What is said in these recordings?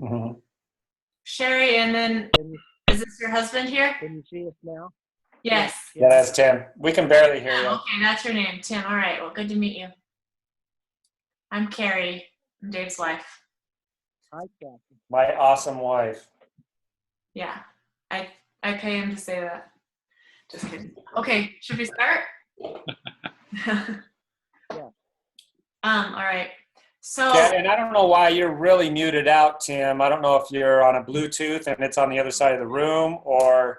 Mm-hmm. Sherry, and then is this your husband here? Can you see us now? Yes. Yeah, that's Tim. We can barely hear you. Okay, that's your name, Tim. All right. Well, good to meet you. I'm Carrie. I'm Dave's wife. Hi, Kathy. My awesome wife. Yeah, I pay him to say that. Just kidding. Okay, should we start? Yeah. All right. So Yeah, and I don't know why you're really muted out, Tim. I don't know if you're on a Bluetooth and it's on the other side of the room, or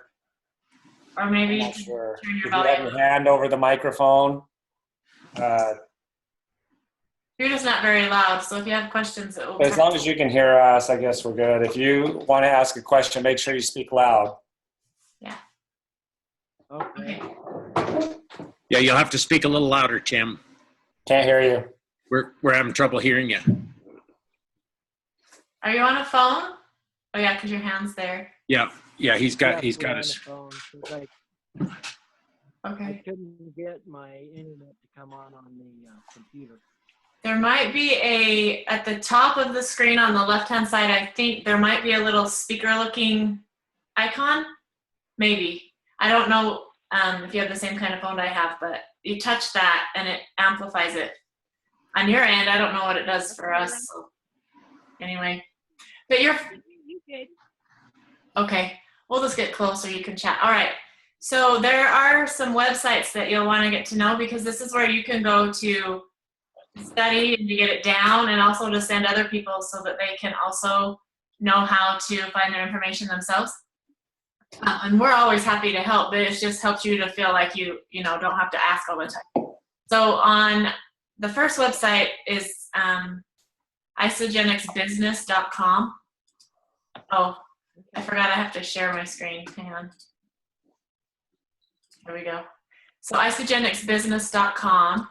maybe I'm you not can sure. turn your If you have volume. your hand over the microphone. You're just not very loud, so if you have questions, it will As long as you can hear us, I guess we're good. If you want to ask a question, make sure you speak loud. Yeah. Okay. Yeah, you'll have to speak a little louder, Tim. Can't hear you. We're having trouble hearing you. Are you on a phone? Oh yeah, because your hand's there. Yeah, he's got We're on his. the phone, 'cause I Okay. couldn't get my internet to come on the computer. There might be at the top of the screen on the left-hand side, I think there might be a little speaker-looking icon. Maybe. I don't know if you have the same kind of phone I have, but you touch that and it amplifies it. On your end, I don't know what it does for us. So anyway, but you're okay. We'll just get closer. You can chat. All right. So there are some websites that you'll want to get to know, because this is where you can go to study and to get it down, and also to send other people so that they can also know how to find their information themselves. And we're always happy to help, but it just helps you to feel like you don't have to ask all the time. So on the first website is isagenixbusiness.com. Oh, I forgot I have to share my screen. Hang on. There we go. So isagenixbusiness.com.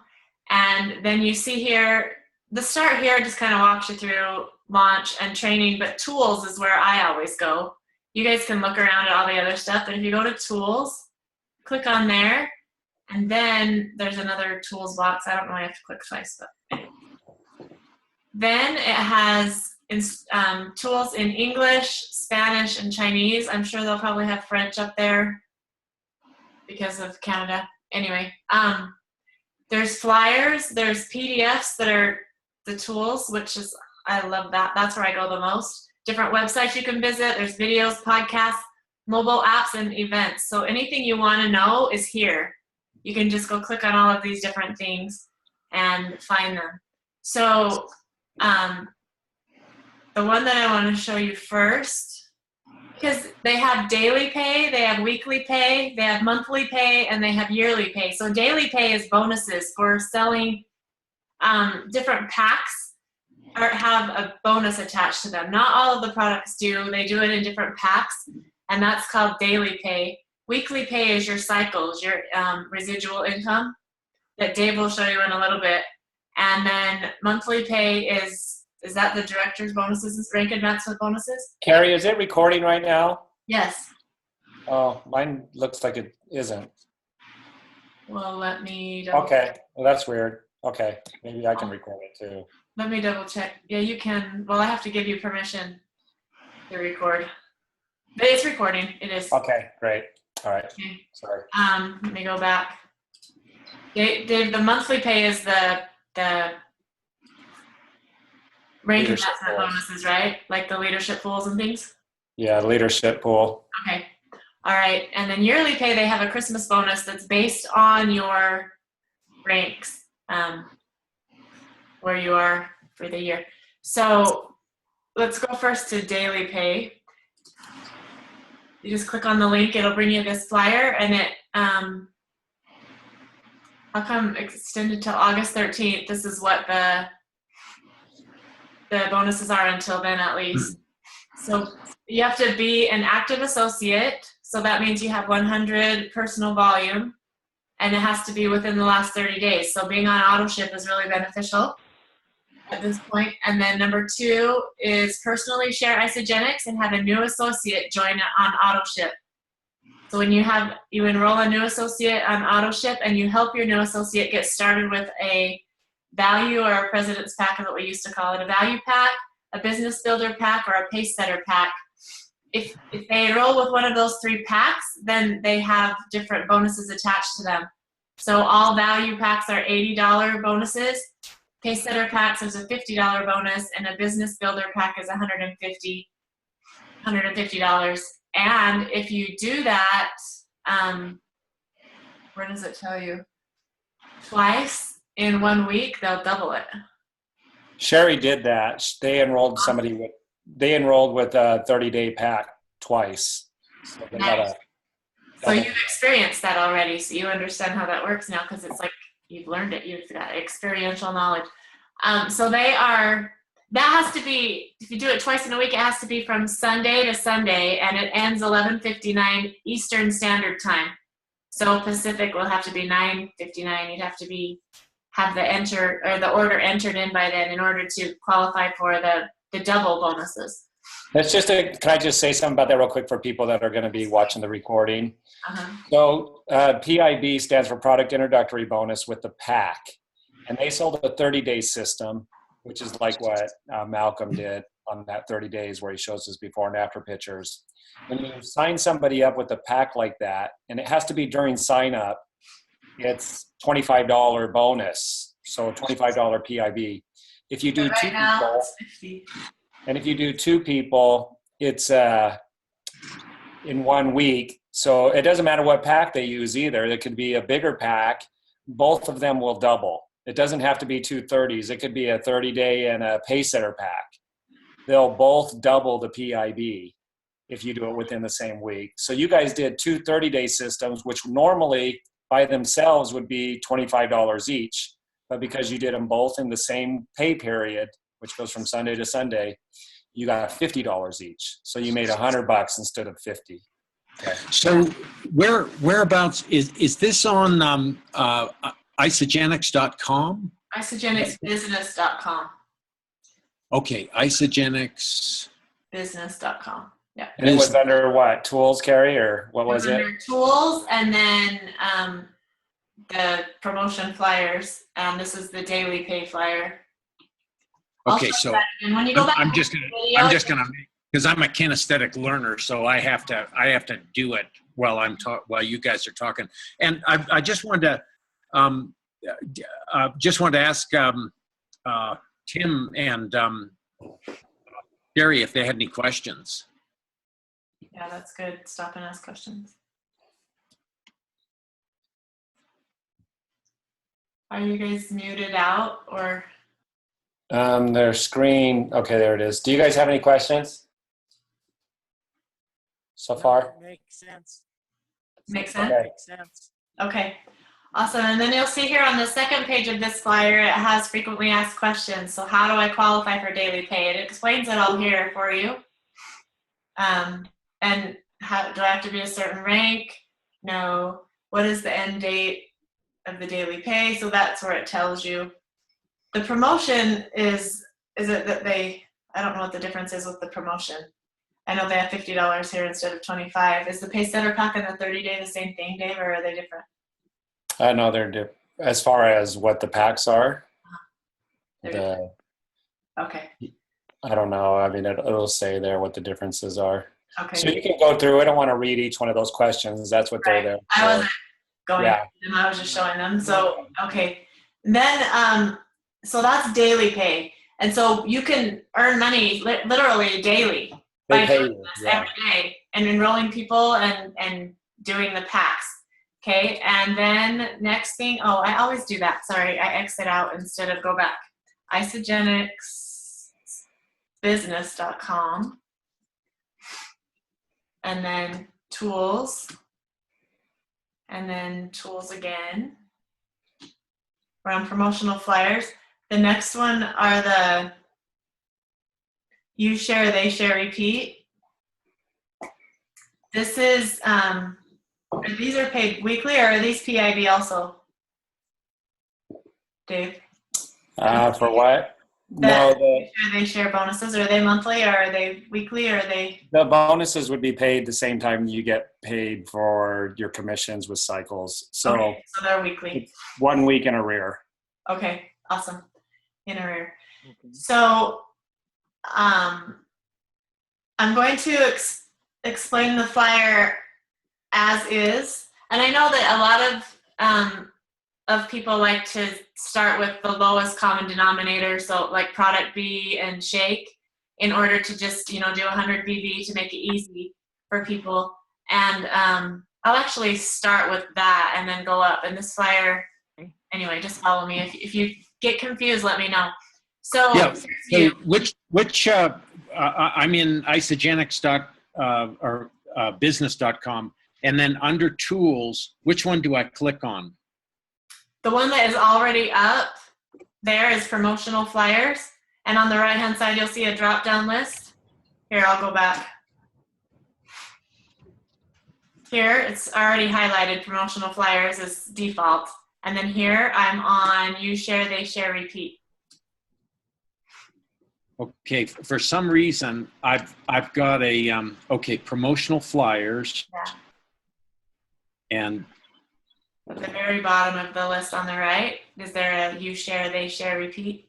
And then you see here, the start here just kind of walks you through launch and training, but tools is where I always go. You guys can look around at all the other stuff, but if you go to tools, click on there, and then there's another tools box. I don't know, I have to click twice, but then it has tools in English, Spanish, and Chinese. I'm sure they'll probably have French up there because of Canada. Anyway, there's flyers, there's PDFs that are the tools, which is, I love that. That's where I go the most. Different websites you can visit. There's videos, podcasts, mobile apps, and events. So anything you want to know is here. You can just go click on all of these different things and find them. So the one that I want to show you first, because they have daily pay, they have weekly pay, they have monthly pay, and they have yearly pay. So daily pay is bonuses for selling different packs or have a bonus attached to them. Not all of the products do. They do it in different packs, and that's called daily pay. Weekly pay is your cycles, your residual income that Dave will show you in a little bit. And then monthly pay is that the director's bonuses, rank advancement bonuses? Carrie, is it recording right now? Yes. Oh, mine looks like it isn't. Well, let me Okay, well, that's weird. Okay, maybe I can record it too. Let me double check. Yeah, you can. Well, I have to give you permission to record. But it's recording. It is. Okay, great. All right. Okay. Sorry. Let me go back. Dave, the monthly pay is the rank Leadership advancement pools. bonuses, right? Like the leadership pools and things? Yeah, leadership pool. Okay. All right. And then yearly pay, they have a Christmas bonus that's based on your ranks, where you are for the year. So let's go first to daily pay. You just click on the link, it'll bring you this flyer, and it, how come extended till August 13th? This is what the bonuses are until then, at least. So you have to be an active associate. So that means you have 100 personal volume, and it has to be within the last 30 days. So being on auto ship is really beneficial at this point. And then number 2 is personally share Isagenix and have a new associate join on auto ship. So when you enroll a new associate on auto ship and you help your new associate get started with a value or a president's pack is what we used to call it, a value pack a business builder pack, or a pace setter pack. If they enroll with one of those 3 packs, then they have different bonuses attached to them. So all value packs are $80 bonuses. Pace setter packs is a $50 bonus, and a business builder pack is $150. And if you do that, where does it tell you? Twice in 1 week, they'll double it. Sherry did that. They enrolled with a 30-day pack twice. So they got Nice. So you've experienced that already, so you understand how that works now, because it's like you've learned it. You've got experiential knowledge. So that has to be, if you do it twice in a week, it has to be from Sunday to Sunday, and it ends 11:59 Eastern Standard Time. So Pacific will have to be 9:59. You'd have to have the order entered in by then in order to qualify for the double bonuses. Can I just say something about that real quick for people that are going to be watching the recording? Uh-huh. So PIB stands for Product Introductory Bonus with the pack. And they sold a 30-day system, which is like what Malcolm did on that 30 days where he shows his before and after pictures. When you sign somebody up with a pack like that, and it has to be during sign up, it's $25 bonus. So $25 PIB. If you do but right now, it's 50. And if you do 2 people, it's in 1 week. So it doesn't matter what pack they use either. It could be a bigger pack. Both of them will double. It doesn't have to be 2 30s. It could be a 30-day and a pace setter pack. They'll both double the PIB if you do it within the same week. So you guys did 2 30-day systems, which normally by themselves would be $25 each. But because you did them both in the same pay period, which goes from Sunday to Sunday, you got $50 each. So you made $100 instead of 50. Okay. So whereabouts is this on Isagenix.com? Isagenixbusiness.com. Okay, Isagenix. Business.com. Yeah. And it was under what? Tools, Carrie, or what was it? Under tools, and then the promotion flyers. And this is the daily pay flyer. Okay, so and when you go back, I'm just gonna because I'm a kinesthetic learner, so I have to do it while you guys are talking. And I just wanted to ask Tim and Gary if they had any questions. Yeah, that's good. Stop and ask questions. Are you guys muted out or? Their screen. Okay, there it is. Do you guys have any questions so far? Makes sense. Makes sense? Okay. Makes sense. Okay, awesome. And then you'll see here on the second page of this flyer, it has frequently asked questions. So how do I qualify for daily pay? It explains it all here for you. And how do I have to be a certain rank? No. What is the end date of the daily pay? So that's where it tells you. The promotion is it that I don't know what the difference is with the promotion. I know they have $50 here instead of $25. Is the pay setter pack and the 30-day the same thing, Dave, or are they different? I know they're different as far as what the packs are. Okay. I don't know. I mean, it'll say there what the differences are. Okay. So you can go through. I don't want to read each one of those questions. That's what they're there for. I wasn't going Yeah. through them. I was just showing them. So, okay. Then, so that's daily pay. And so you can earn money literally daily They by pay doing you, this yeah. every day and enrolling people and doing the packs. Okay. And then next thing, I always do that. Sorry. I exit out instead of go back. Isagenixbusiness.com. And then tools. And then tools again. We're on promotional flyers. The next one are the you share, they share, repeat. This is, these are paid weekly or are these PIB also? Dave? For what? No, They share bonuses. Are they monthly or are they weekly or are they? the bonuses would be paid the same time you get paid for your commissions with cycles. So, Okay, so they're weekly. 1 week in arrear. Okay, awesome. In arrear. Okay. So I'm going to explain the flyer as is. And I know that a lot of people like to start with the lowest common denominator, so like product B and shake, in order to just, do 100 BV to make it easy for people. And I'll actually start with that and then go up. And this flyer, anyway, just follow me. If you get confused, let me know. So, Yeah. So which I'm in Isagenix or business.com, and then under tools, which one do I click on? The one that is already up there is promotional flyers. And on the right-hand side, you'll see a drop-down list. Here, I'll go back. Here, it's already highlighted promotional flyers as default. And then here, I'm on you share, they share, repeat. Okay, for some reason, I've got a, promotional flyers. Yeah. And At the very bottom of the list on the right, is there a you share, they share, repeat?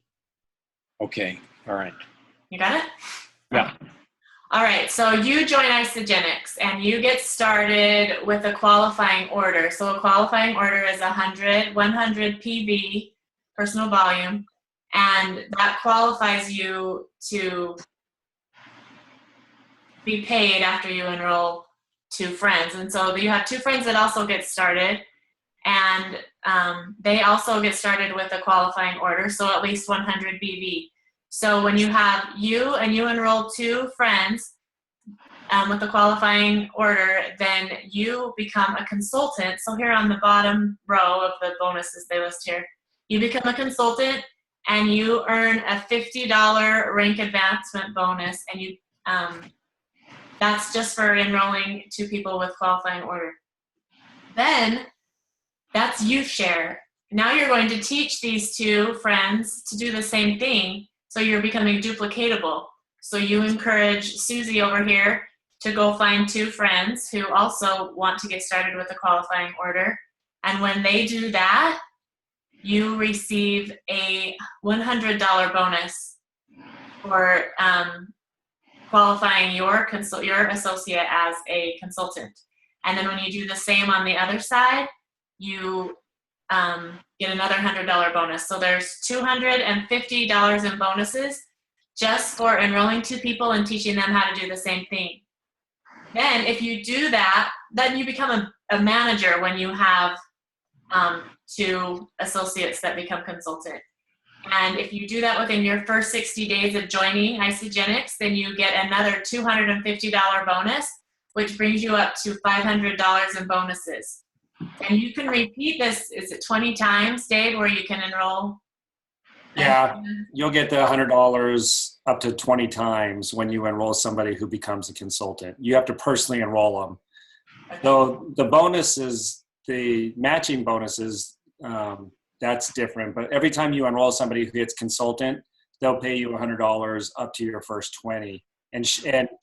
okay, all right. You got it? Yeah. Okay. All right, so you join Isagenix and you get started with a qualifying order. So a qualifying order is 100 PV, personal volume, and that qualifies you to be paid after you enroll 2 friends. And so you have 2 friends that also get started, and they also get started with a qualifying order, so at least 100 BV. So when you have you and you enroll 2 friends with a qualifying order, then you become a consultant. So here on the bottom row of the bonuses they list here, you become a consultant and you earn a $50 rank advancement bonus, and you that's just for enrolling 2 people with qualifying order. Then that's you share. Now you're going to teach these 2 friends to do the same thing, so you're becoming duplicatable. So you encourage Susie over here to go find 2 friends who also want to get started with a qualifying order. And when they do that, you receive a $100 bonus for qualifying your associate as a consultant. And then when you do the same on the other side, you get another $100 bonus. So there's $250 in bonuses just for enrolling 2 people and teaching them how to do the same thing. Then if you do that, then you become a manager when you have 2 associates that become consultant. And if you do that within your first 60 days of joining Isagenix, then you get another $250 bonus, which brings you up to $500 in bonuses. And you can repeat this, is it 20 times, Dave, where you can enroll? Yeah, you'll get the $100 up to 20 times when you enroll somebody who becomes a consultant. You have to personally enroll them. So the bonuses, the matching bonuses, that's different. But every time you enroll somebody who gets consultant, they'll pay you $100 up to your first 20. And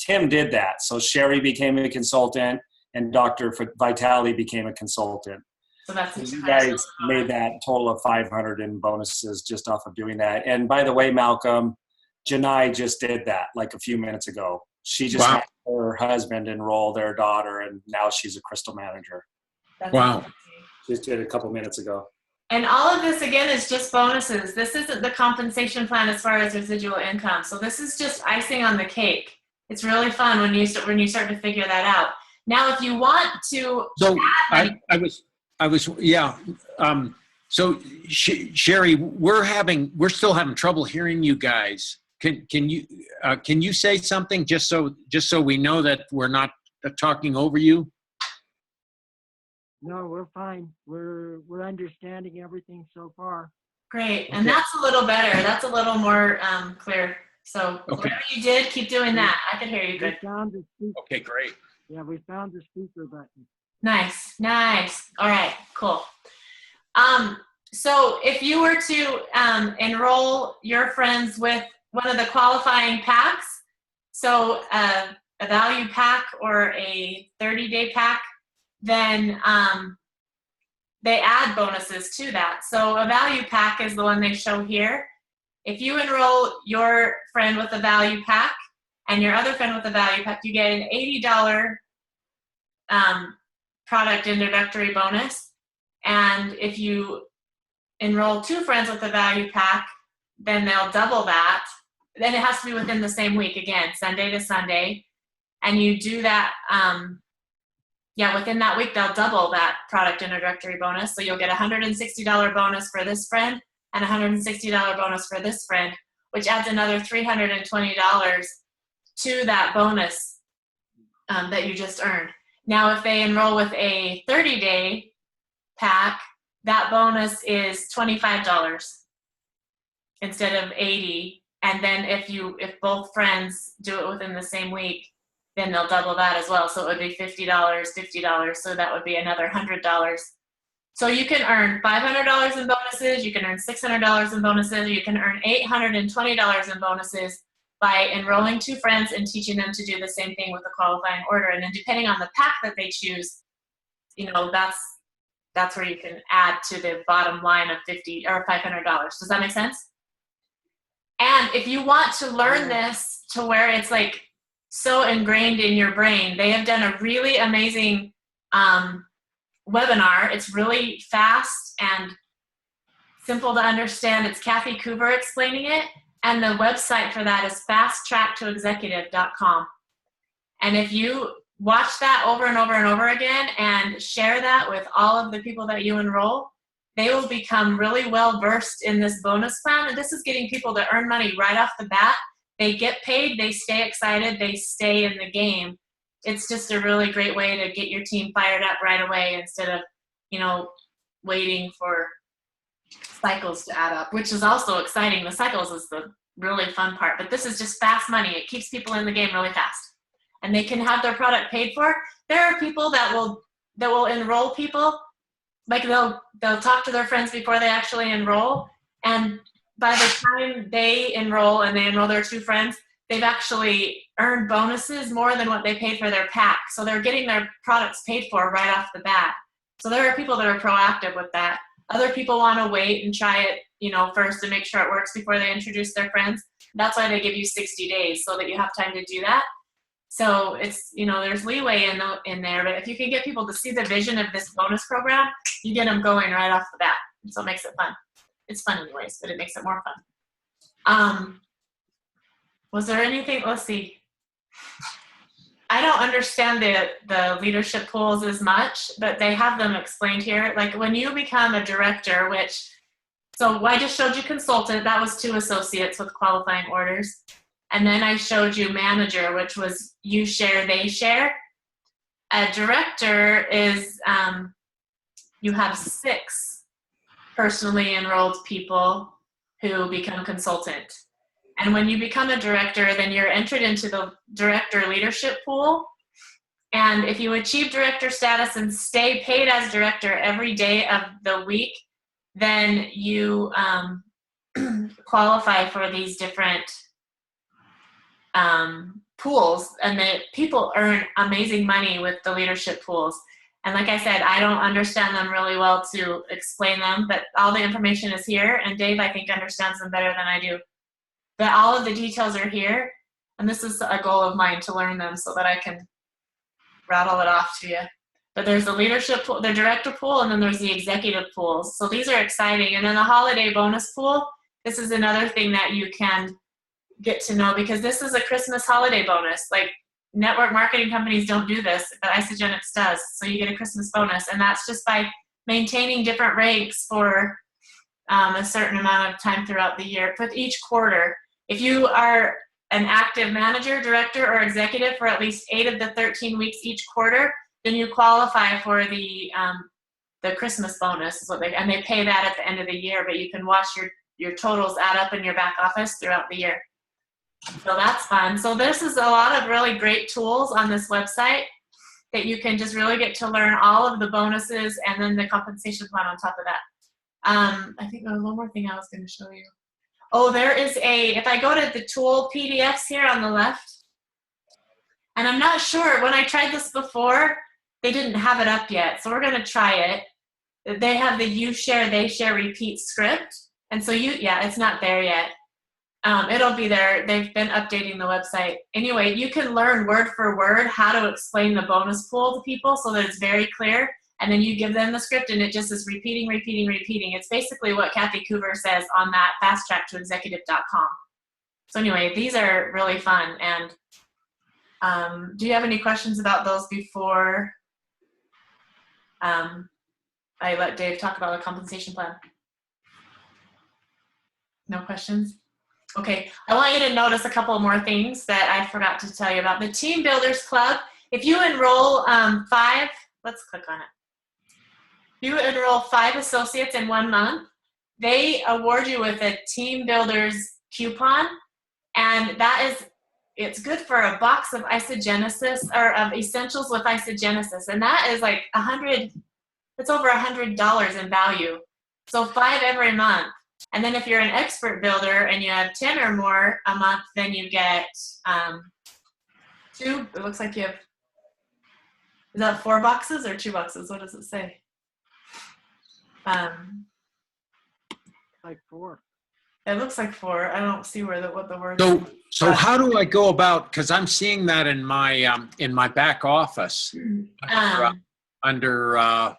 Tim did that. So Sherry became a consultant, and Dr. Vitale became a consultant. So that's you guys made that total of 500 in bonuses just off of doing that. And by the way, Malcolm, Janai just did that like a few minutes ago. She just had her husband enroll their daughter, and now she's a crystal manager. That's wow. amazing. Just did it a couple minutes ago. And all of this, again, is just bonuses. This isn't the compensation plan as far as residual income. So this is just icing on the cake. It's really fun when you start to figure that out. Now, if you want to, so I was yeah. So Sherry, we're still having trouble hearing you guys. Can you say something just so we know that we're not talking over you? No, we're fine. We're understanding everything so far. great, and that's a little better. That's a little more clear. So whatever you did, keep doing that. I can hear you good. We found the speaker. Okay, great. Yeah, we found the speaker button. Nice. All right, cool. So if you were to enroll your friends with one of the qualifying packs, so a value pack or a 30-day pack, then they add bonuses to that. So a value pack is the one they show here. If you enroll your friend with a value pack and your other friend with a value pack, you get an $80 product introductory bonus. And if you enroll 2 friends with a value pack, then they'll double that. Then it has to be within the same week, again, Sunday to Sunday. And you do that, within that week, they'll double that product introductory bonus. So you'll get a $160 bonus for this friend and a $160 bonus for this friend, which adds another $320 to that bonus that you just earned. Now, if they enroll with a 30-day pack, that bonus is $25 instead of $80. And then if both friends do it within the same week, then they'll double that as well. So it would be $50. So that would be another $100. So you can earn $500 in bonuses, you can earn $600 in bonuses, or you can earn $820 in bonuses by enrolling 2 friends and teaching them to do the same thing with a qualifying order. And then depending on the pack that they choose, that's where you can add to the bottom line of $50 or $500. Does that make sense? And if you want to learn this to where it's like so ingrained in your brain, they have done a really amazing webinar. It's really fast and simple to understand. It's Kathy Coover explaining it. And the website for that is fasttracktoexecutive.com. And if you watch that over and over and over again and share that with all of the people that you enroll, they will become really well versed in this bonus plan. And this is getting people to earn money right off the bat. They get paid, they stay excited, they stay in the game. It's just a really great way to get your team fired up right away instead of, waiting for cycles to add up, which is also exciting. The cycles is the really fun part, but this is just fast money. It keeps people in the game really fast, and they can have their product paid for. There are people that will enroll people, like they'll talk to their friends before they actually enroll, and by the time they enroll and they enroll their 2 friends, they've actually earned bonuses more than what they paid for their pack. So they're getting their products paid for right off the bat. So there are people that are proactive with that. Other people want to wait and try it, first to make sure it works before they introduce their friends. That's why they give you 60 days so that you have time to do that. So it's, there's leeway in there, but if you can get people to see the vision of this bonus program, you get them going right off the bat. And so it makes it fun. It's fun anyways, but it makes it more fun. Was there anything, let's see. I don't understand the leadership pools as much, but they have them explained here. Like when you become a director, so I just showed you consultant, that was 2 associates with qualifying orders. And then I showed you manager, which was you share, they share. A director is, you have 6 personally enrolled people who become consultant. And when you become a director, then you're entered into the director leadership pool. And if you achieve director status and stay paid as director every day of the week, then you qualify for these different pools. And the people earn amazing money with the leadership pools. And like I said, I don't understand them really well to explain them, but all the information is here. And Dave, I think, understands them better than I do. But all of the details are here, and this is a goal of mine to learn them so that I can rattle it off to you. But there's the leadership pool, the director pool, and then there's the executive pools. So these are exciting. And then the holiday bonus pool, this is another thing that you can get to know because this is a Christmas holiday bonus. Like network marketing companies don't do this, but Isagenix does. So you get a Christmas bonus, and that's just by maintaining different ranks for a certain amount of time throughout the year, with each quarter. If you are an active manager, director, or executive for at least 8 of the 13 weeks each quarter, then you qualify for the Christmas bonus, and they pay that at the end of the year, but you can watch your totals add up in your back office throughout the year. So that's fun. So this is a lot of really great tools on this website that you can just really get to learn all of the bonuses and then the compensation plan on top of that. I think there was one more thing I was going to show you. Oh, there is if I go to the tool PDFs here on the left, and I'm not sure, when I tried this before, they didn't have it up yet. So we're going to try it. They have the you share, they share, repeat script. And so it's not there yet. It'll be there. They've been updating the website. Anyway, you can learn word for word how to explain the bonus pool to people so that it's very clear. And then you give them the script and it just is repeating, repeating, repeating. It's basically what Kathy Coover says on that fasttracktoexecutive.com. So anyway, these are really fun. And do you have any questions about those before I let Dave talk about the compensation plan? No questions? Okay, I want you to notice a couple more things that I forgot to tell you about. The Team Builders Club, if you enroll 5, let's click on it. If you enroll 5 associates in 1 month, they award you with a Team Builders coupon, and that is, it's good for a box of Isagenesis, or of essentials with Isagenesis, and that is like it's over $100 in value. So 5 every month. And then if you're an expert builder and you have 10 or more a month, then you get 2. It looks like you have, is that 4 boxes or 2 boxes? What does it say? Like 4. It looks like 4. I don't see where what the word. So how do I go about? Because I'm seeing that in my back office under. I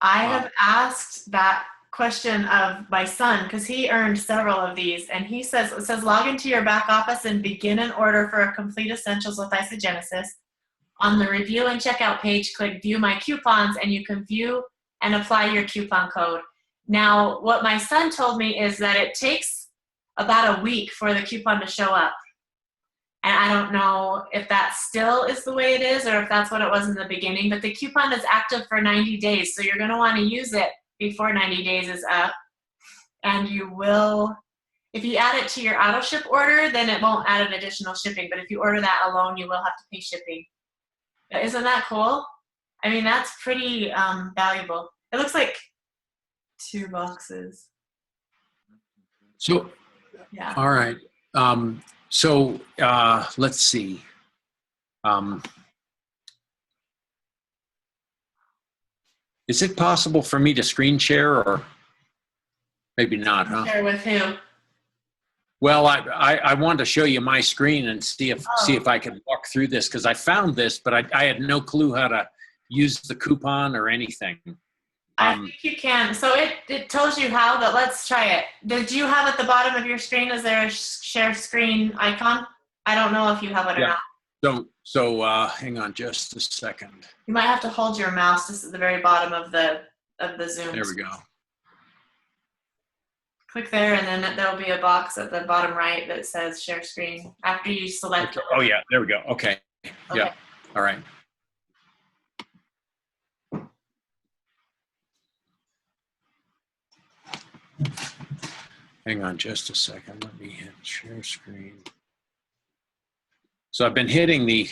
have asked that question of my son because he earned several of these, and he says, it says log into your back office and begin an order for a complete essentials with Isagenesis. On the review and checkout page, click view my coupons, and you can view and apply your coupon code. Now, what my son told me is that it takes about a week for the coupon to show up. And I don't know if that still is the way it is or if that's what it was in the beginning, but the coupon is active for 90 days. So you're going to want to use it before 90 days is up. And you will, if you add it to your auto ship order, then it won't add an additional shipping. But if you order that alone, you will have to pay shipping. Isn't that cool? I mean, that's pretty valuable. It looks like 2 boxes. So, yeah. All right. Let's see. Is it possible for me to screen share, or maybe not, huh? Share with who? Well, I wanted to show you my screen and see if I could walk through this, because I found this, but I had no clue how to use the coupon or anything. I think you can. So it tells you how, but let's try it. Did you have at the bottom of your screen, is there a share screen icon? I don't know if you have it or not. So hang on just a second. You might have to hold your mouse just at the very bottom of the Zoom. There we go. Click there, and then there'll be a box at the bottom right that says share screen after you select. Okay. Oh yeah, there we go. Okay. Yeah. All right. Hang on just a second. Let me hit share screen. So I've been hitting the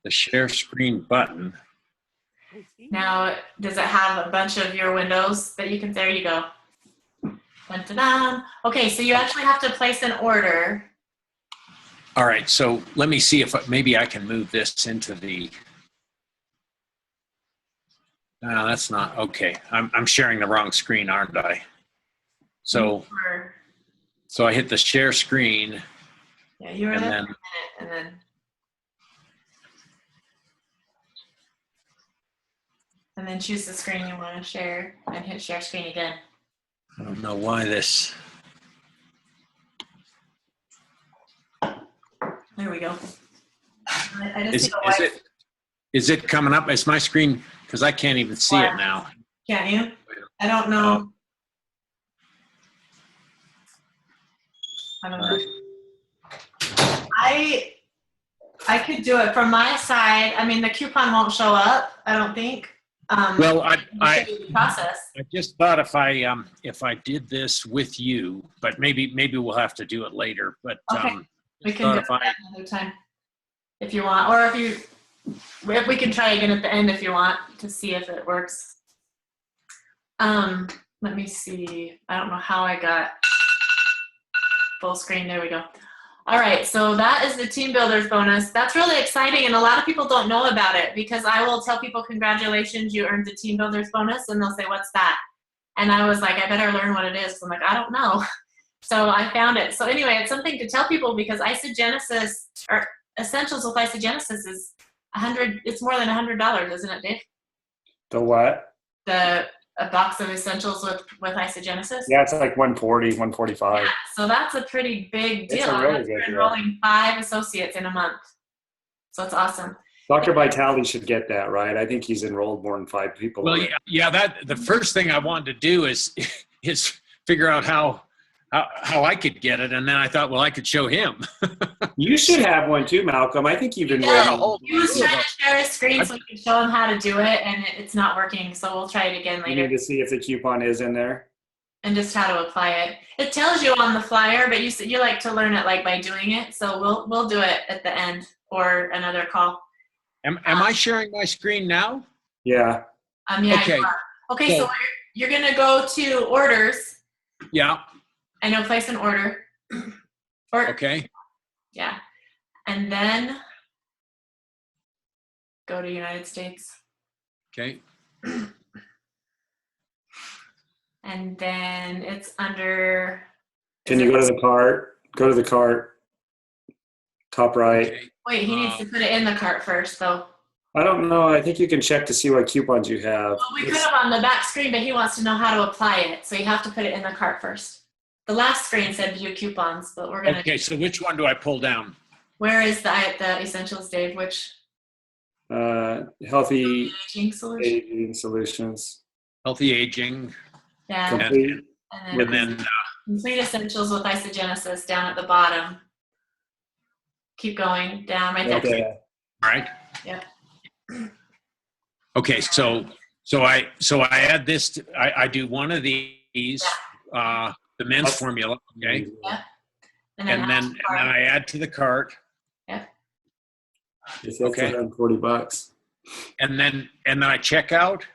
share screen button. Now, does it have a bunch of your windows that you can, there you go. Dun-dun-dun. Okay, so you actually have to place an order. All right, so let me see if maybe I can move this into the, no, that's not, okay. I'm sharing the wrong screen, aren't I? So I hit the share screen. Yeah, you were there and then choose the screen you want to share and hit share screen again. I don't know why this. There we go. I just is it coming up? Is my screen, because I can't even see it now. Can't you? I don't know. I don't know. I could do it from my side. I mean, the coupon won't show up, I don't think. Well, I just thought if I did this with you, but maybe we'll have to do it later. But okay. We can do it another time if you want, or if we can try again at the end if you want to see if it works. Let me see. I don't know how I got full screen. There we go. All right, so that is the Team Builders bonus. That's really exciting, and a lot of people don't know about it because I will tell people, congratulations, you earned the Team Builders bonus, and they'll say, what's that? And I was like, I better learn what it is. So I'm like, I don't know. So I found it. So anyway, it's something to tell people because Isagenesis or essentials with Isagenesis is it's more than $100, isn't it, Dave? The what? A box of essentials with Isagenesis. Yeah, it's like 140, 145. Yeah, so that's a pretty big deal. It's a really That's good for deal. enrolling 5 associates in a month. So it's awesome. Dr. Vitale should get that, right? I think he's enrolled more than 5 people. Well, already. yeah. That the first thing I wanted to do is figure out how I could get it, and then I thought, well, I could show him. You should have one too, Malcolm. I think you've Yeah, enrolled. he was trying to share his screen so we could show him how to do it, and it's not working. So we'll try it again You later. need to see if the coupon is in there. And just how to apply it. It tells you on the flyer, but you like to learn it like by doing it. So we'll do it at the end or another call. Am I sharing my screen now? Yeah. Yeah. Okay. Okay. So you're gonna go to orders. Yeah. I know, place an order. Or Okay. yeah, and then go to United States. Okay. And then it's under. Can you go to the cart? Go to the cart. Top right. Okay. Wait, he needs to put it in the cart first, though. I don't know. I think you can check to see what coupons you have. Well, we put them on the back screen, but he wants to know how to apply it, so you have to put it in the cart first. The last screen said view coupons, but we're gonna. Okay. So which one do I pull down? Where is the essentials, Dave? Which Healthy aging solution? aging solutions. Healthy aging, Yeah, Complete. and then complete essentials with Isagenesis down at the bottom. Keep going down right there. Okay. right. Yep. Okay. So I add this. I do one of these. The men's formula. Okay. And And then I add to the cart. It's Okay. $40. And then I check out.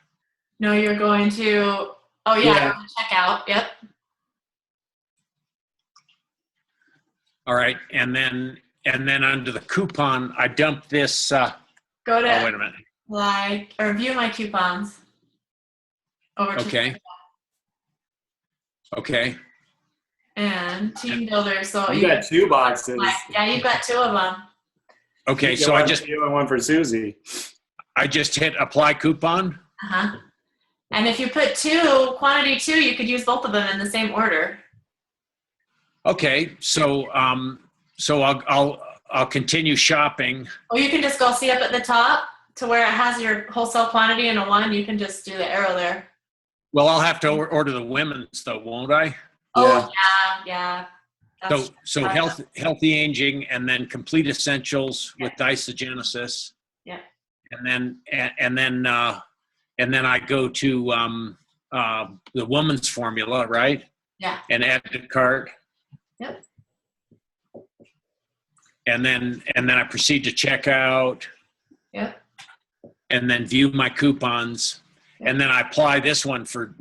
No, you're going to. Oh yeah, Yeah. go to checkout. Yep. All right. And then under the coupon, I dump this. Go Oh, to wait a minute. like or view my coupons. Over to Okay. Okay. and team builder. So You got 2 boxes. yeah, you've got 2 of them. Okay. You So got I just one for Susie. hit apply coupon. Uh-huh. And if you put quantity 2, you could use both of them in the same order. Okay. So I'll continue shopping. Or you can just go see up at the top to where it has your wholesale quantity in a 1. You can just do the arrow there. Well, I'll have to order the women's though, won't I? Oh yeah. So healthy aging, and then complete essentials with Isagenesis. Yeah. And then I go to the woman's formula, right? Yeah. And add to cart. Yep. And then I proceed to check out. Yep. And then view my coupons. Yep. And then I apply this one for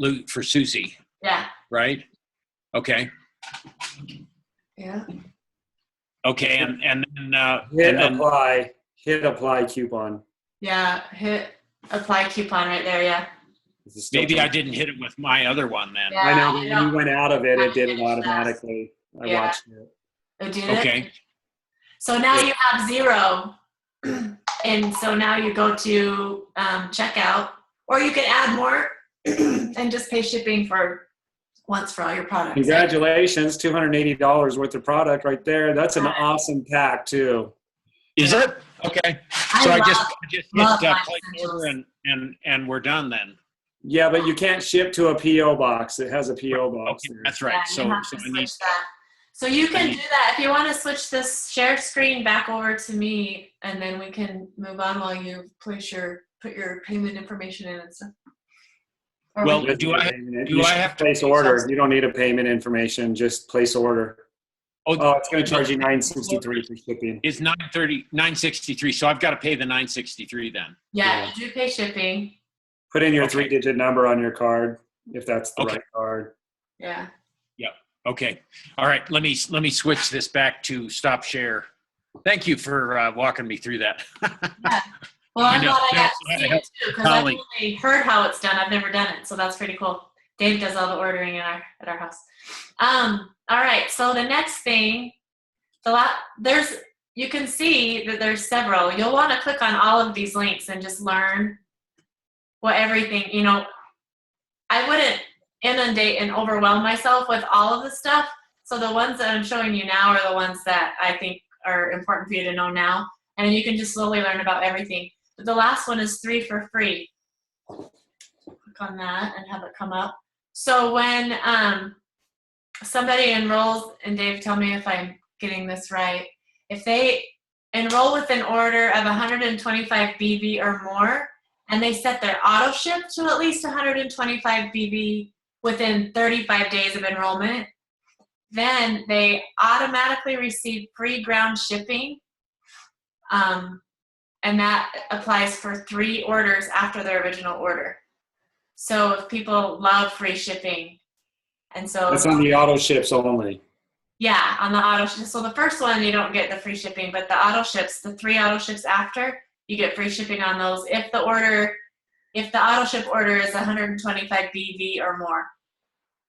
Susie, Yeah. right? Okay. Yeah. Okay. And then Hit apply coupon. Yeah. Hit apply coupon right there. Yeah. This is still maybe I didn't hit it with my other one then. Yeah. I know, but I when know. you went out of it, I it did it finished that. automatically. I Yeah. watched it. Oh, did it? Okay. So now you have 0. And so now you go to checkout, or you can add more and just pay shipping for once for all your products. Congratulations, $280 worth of product right there. That's an awesome pack too. Is it? Okay. I So I love- just hit love my place essentials. order and we're done then. Yeah, but you can't ship to a PO box. It has a PO box. Okay, there. that's right. Yeah, So you have to I need. switch that. So you can do that if you want to switch this share screen back over to me, and then we can move on while you put your payment information in and stuff. Or Well, we- do I You should have to place pay order? something? You don't need a payment information. Just place order. Oh, it's going to charge you $9.63 for shipping. It's 963. So I've got to pay the 963 then. yeah, you do pay shipping. Put in your Okay. 3-digit number on your card if that's the Okay. right card. Yeah. Okay. All right. Let me switch this back to stop share. Thank you for walking me through that. Well, I'm I know. glad I got Yeah, to see I it too, because I've Holly. only heard how it's done. I've never done it, so that's pretty cool. Dave does all the ordering at our house. All right, so the next thing, you can see that there's several. You'll want to click on all of these links and just learn what everything, I wouldn't inundate and overwhelm myself with all of the stuff. So the ones that I'm showing you now are the ones that I think are important for you to know now. And you can just slowly learn about everything. But the last one is 3 for free. Click on that and have it come up. So when somebody enrolls, and Dave, tell me if I'm getting this right, if they enroll with an order of 125 BV or more, and they set their auto ship to at least 125 BV within 35 days of enrollment, then they automatically receive free ground shipping. And that applies for 3 orders after their original order. So if people love free shipping, and so That's on the auto ships only. yeah, on the auto ship. So the first one you don't get the free shipping, but the auto ships, the 3 auto ships after, you get free shipping on those if the auto ship order is 125 BV or more.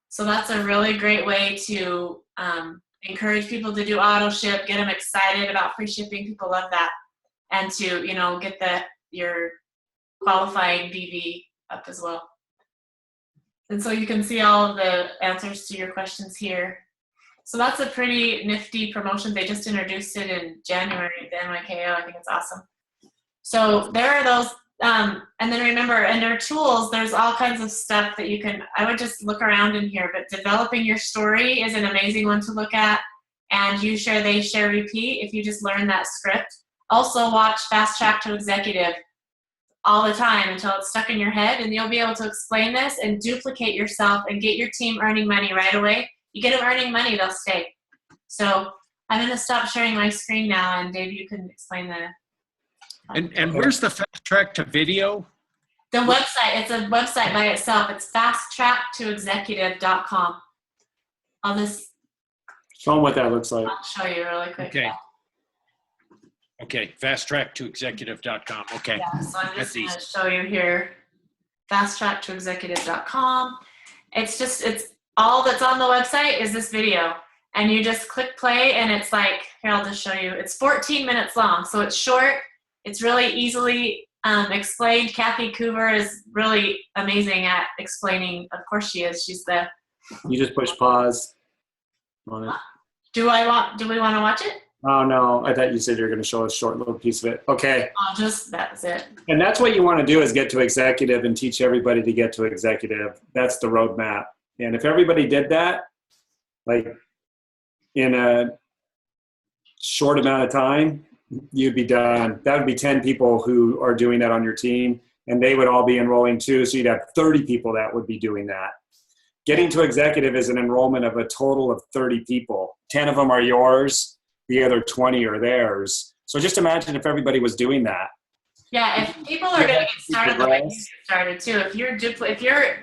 So that's a really great way to encourage people to do auto ship, get them excited about free shipping. People love that, and to get your qualifying BV up as well. And so you can see all of the answers to your questions here. So that's a pretty nifty promotion. They just introduced it in January at the NYKO. I think it's awesome. So there are those. And then remember, under tools, there's all kinds of stuff that you can, I would just look around in here, but developing your story is an amazing one to look at. And you share, they share, repeat, if you just learn that script. Also watch Fast Track to Executive all the time until it's stuck in your head, and you'll be able to explain this and duplicate yourself and get your team earning money right away. You get them earning money, they'll stay. So I'm going to stop sharing my screen now, and Dave, you can explain the... And where's the Fast Track to Video? The website, it's a website by itself. It's fasttracktoexecutive.com. I'll just... Show them what that looks like. I'll show you really quick. Okay. Okay, fasttracktoexecutive.com. Okay. Yeah, so I'm just going to show you here. Fasttracktoexecutive.com. It's all that's on the website is this video. And you just click play, and it's like, here, I'll just show you. It's 14 minutes long, so it's short. It's really easily explained. Kathy Coover is really amazing at explaining. Of course she is. She's the... You just push pause on it. Do we want to watch it? Oh, no. I thought you said you were going to show a short little piece of it. Okay. That's it. And that's what you want to do, is get to executive and teach everybody to get to executive. That's the roadmap. And if everybody did that, like in a short amount of time, you'd be done. That would be 10 people who are doing that on your team, and they would all be enrolling too. So you'd have 30 people that would be doing that. Getting to executive is an enrollment of a total of 30 people. 10 of them are yours. The other 20 are theirs. So just imagine if everybody was doing that. Yeah, if people are going to get started the way you get started too, if you're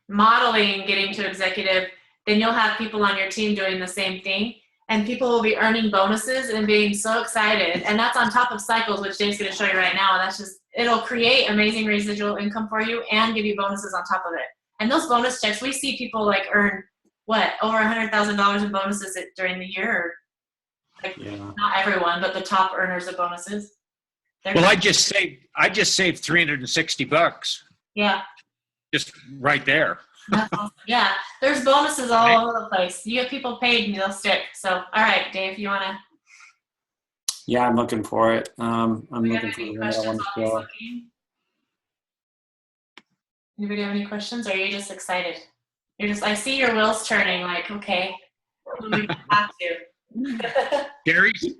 modeling getting to executive, then you'll have people on your team doing the same thing, and people will be earning bonuses and being so excited. And that's on top of cycles, which Dave's going to show you right now. That's just, it'll create amazing residual income for you and give you bonuses on top of it. And those bonus checks, we see people like earn over $100,000 in bonuses during the year. Not everyone, but the top earners of bonuses. Well, I just saved $360. Yeah. Just right there. That's awesome. Yeah, there's bonuses all over the place. You get people paid and they'll stick. So, all right, Dave, you want to? Yeah, I'm looking for it. I'm looking for it. I want to show. Anybody have any questions, or are you just excited? I see your wheels turning, like, okay, we have to. Jerry's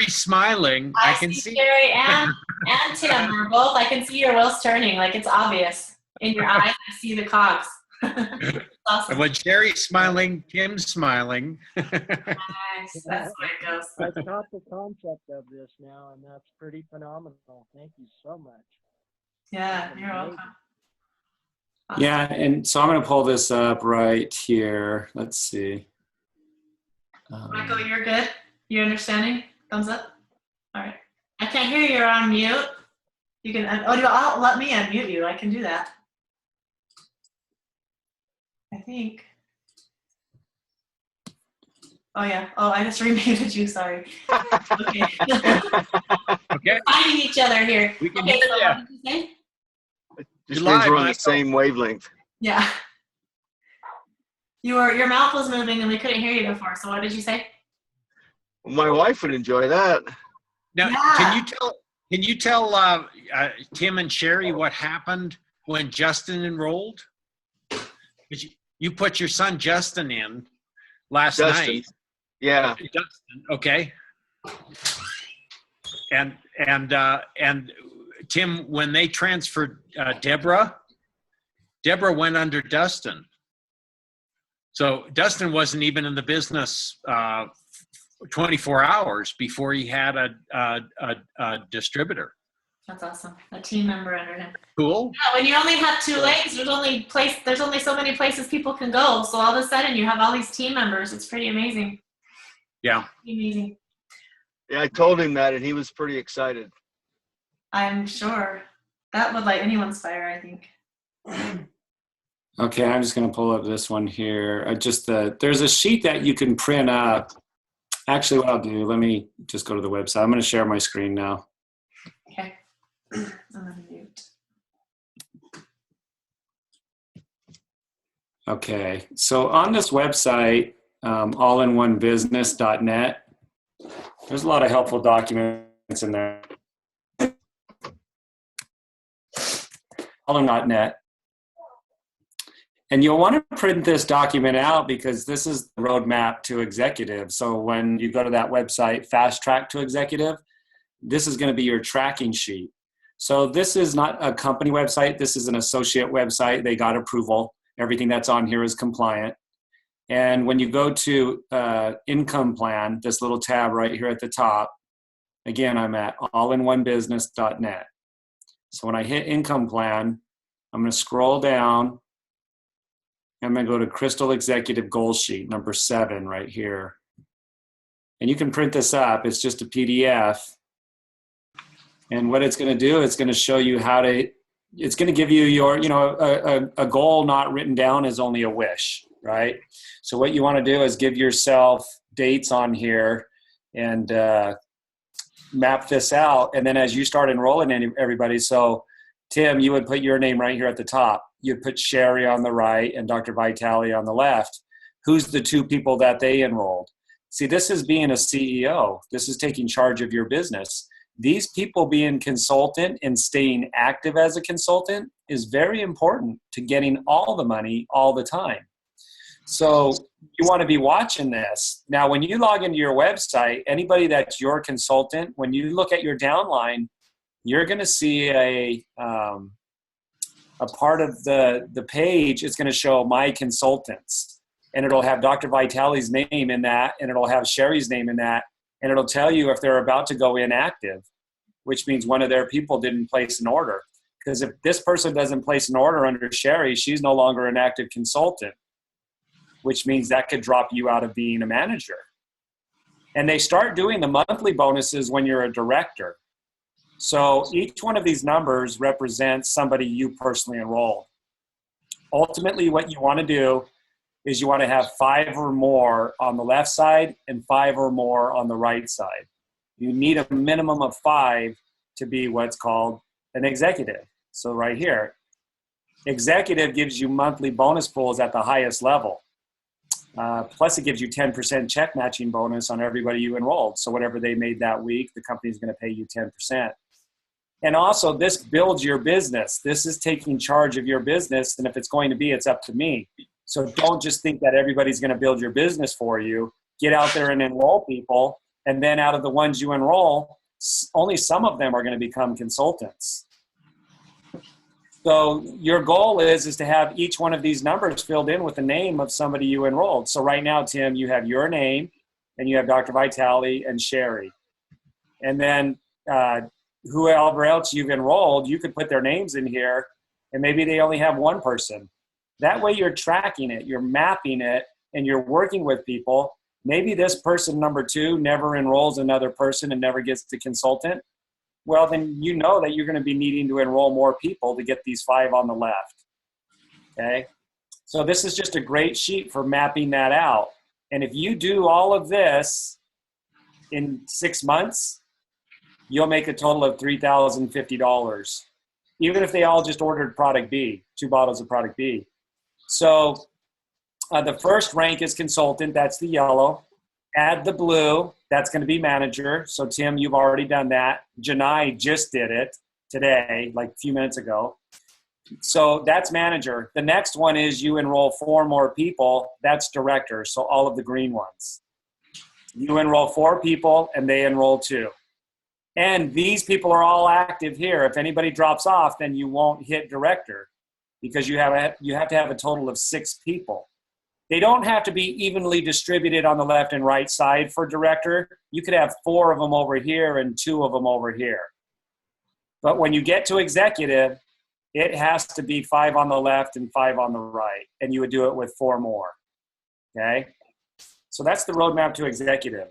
smiling. I can see Jerry and Tim are both. I can see your wheels turning, like it's obvious in your eyes. I see the cogs. Awesome. When Jerry's smiling, Tim's smiling. Nice. That's the way it goes. I've got the concept of this now, and that's pretty phenomenal. Thank you so much. Yeah, you're welcome. Awesome. Yeah, and so I'm going to pull this up right here. Let's see. Michael, you're good? You understanding? Thumbs up? All right. I can't hear you. You're on mute. You can, let me unmute you. I can do that. I think. Oh yeah. Oh, I just remuted you. Sorry. Okay. Okay. We're fighting each other here. We can Okay. hear So ya. what did you say? Just You're means live, we're on the Michael. same wavelength. Yeah. Your mouth was moving and we couldn't hear you before. So what did you say? My wife would enjoy that. Now, Yeah. can you tell Tim and Sherry what happened when Justin enrolled? 'Cause you put your son Justin in last Dustin. night. Yeah. Justin, okay. And Tim, when they transferred Deborah went under Dustin. So Dustin wasn't even in the business 24 hours before he had a distributor. That's awesome. A team member under him. Cool. Yeah, when you only have two legs, there's only so many places people can go. So all of a sudden you have all these team members. It's pretty amazing. Yeah. Amazing. Yeah, I told him that, and he was pretty excited. I'm sure that would light anyone's fire, I think. Okay, I'm just going to pull up this one here. There's a sheet that you can print up. Actually, what I'll do, let me just go to the website. I'm going to share my screen now. Okay. I'm gonna mute. Okay, so on this website, allinonebusiness.net, there's a lot of helpful documents in there. Allin.net. And you'll want to print this document out because this is the roadmap to executive. So when you go to that website, Fast Track to Executive, this is going to be your tracking sheet. So this is not a company website. This is an associate website. They got approval. Everything that's on here is compliant. And when you go to income plan, this little tab right here at the top, again, I'm at allinonebusiness.net. So when I hit income plan, I'm going to scroll down. I'm going to go to Crystal Executive Goal Sheet, number 7 right here. And you can print this up. It's just a PDF. And what it's going to do, it's going to show you it's going to give you your, a goal not written down is only a wish, right? So what you want to do is give yourself dates on here and map this out. And then as you start enrolling everybody, so Tim, you would put your name right here at the top. You'd put Sherry on the right and Dr. Vitale on the left. Who's the two people that they enrolled? See, this is being a CEO. This is taking charge of your business. These people being consultant and staying active as a consultant is very important to getting all the money all the time. So you want to be watching this. Now, when you log into your website, anybody that's your consultant, when you look at your downline, you're going to see a part of the page. It's going to show my consultants, and it'll have Dr. Vitale's name in that, and it'll have Sherry's name in that, and it'll tell you if they're about to go inactive, which means one of their people didn't place an order. Because if this person doesn't place an order under Sherry, she's no longer an active consultant, which means that could drop you out of being a manager. And they start doing the monthly bonuses when you're a director. So each one of these numbers represents somebody you personally enrolled. Ultimately, what you want to do is you want to have 5 or more on the left side and 5 or more on the right side. You need a minimum of 5 to be what's called an executive. So right here, executive gives you monthly bonus pools at the highest level. Plus it gives you 10% check matching bonus on everybody you enrolled. So whatever they made that week, the company's going to pay you 10%. And also this builds your business. This is taking charge of your business. And if it's going to be, it's up to me. So don't just think that everybody's going to build your business for you. Get out there and enroll people. And then out of the ones you enroll, only some of them are going to become consultants. So your goal is to have each one of these numbers filled in with the name of somebody you enrolled. So right now, Tim, you have your name and you have Dr. Vitale and Sherry. And then whoever else you've enrolled, you could put their names in here and maybe they only have one person. That way you're tracking it, you're mapping it, and you're working with people. Maybe this person, number 2, never enrolls another person and never gets to consultant. Well, then you know that you're going to be needing to enroll more people to get these 5 on the left. Okay? So this is just a great sheet for mapping that out. And if you do all of this in 6 months, you'll make a total of $3,050, even if they all just ordered product B, 2 bottles of product B. So the first rank is consultant, that's the yellow. Add the blue, that's going to be manager. So Tim, you've already done that. Janai just did it today, like a few minutes ago. So that's manager. The next one is you enroll 4 more people. That's director. So all of the green ones. You enroll 4 people and they enroll 2. And these people are all active here. If anybody drops off, then you won't hit director because you have to have a total of 6 people. They don't have to be evenly distributed on the left and right side for director. You could have 4 of them over here and 2 of them over here. But when you get to executive, it has to be 5 on the left and 5 on the right. And you would do it with 4 more. Okay? So that's the roadmap to executive.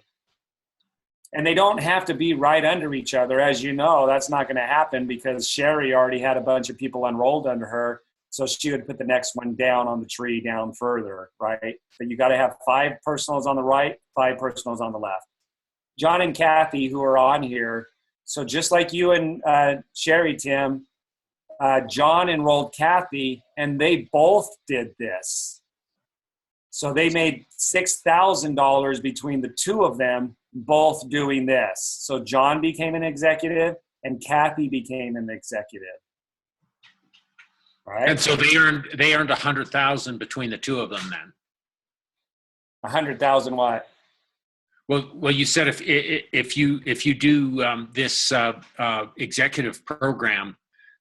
And they don't have to be right under each other. As you know, that's not going to happen because Sherry already had a bunch of people enrolled under her. So she would put the next one down on the tree down further, right? But you got to have 5 personals on the right, 5 personals on the left. John and Kathy, who are on here, so just like you and Sherry, Tim, John enrolled Kathy, and they both did this. So they made $6,000 between the 2 of them, both doing this. So John became an executive, and Kathy became an executive. Right? And so they earned $100,000 between the 2 of them then. 100,000 what? Well, you said if you do this executive program,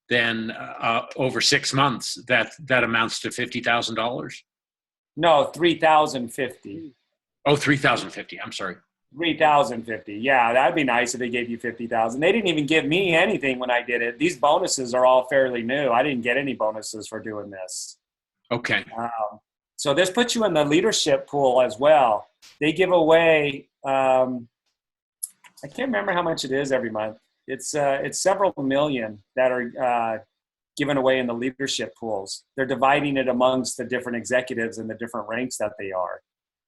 then over 6 months, that amounts to $50,000. No, 3,050. Oh, 3,050. I'm sorry. 3,050. Yeah, that'd be nice if they gave you 50,000. They didn't even give me anything when I did it. These bonuses are all fairly new. I didn't get any bonuses for doing this. Okay. So this puts you in the leadership pool as well. They give away. I can't remember how much it is every month. It's several million that are given away in the leadership pools. They're dividing it amongst the different executives and the different ranks that they are.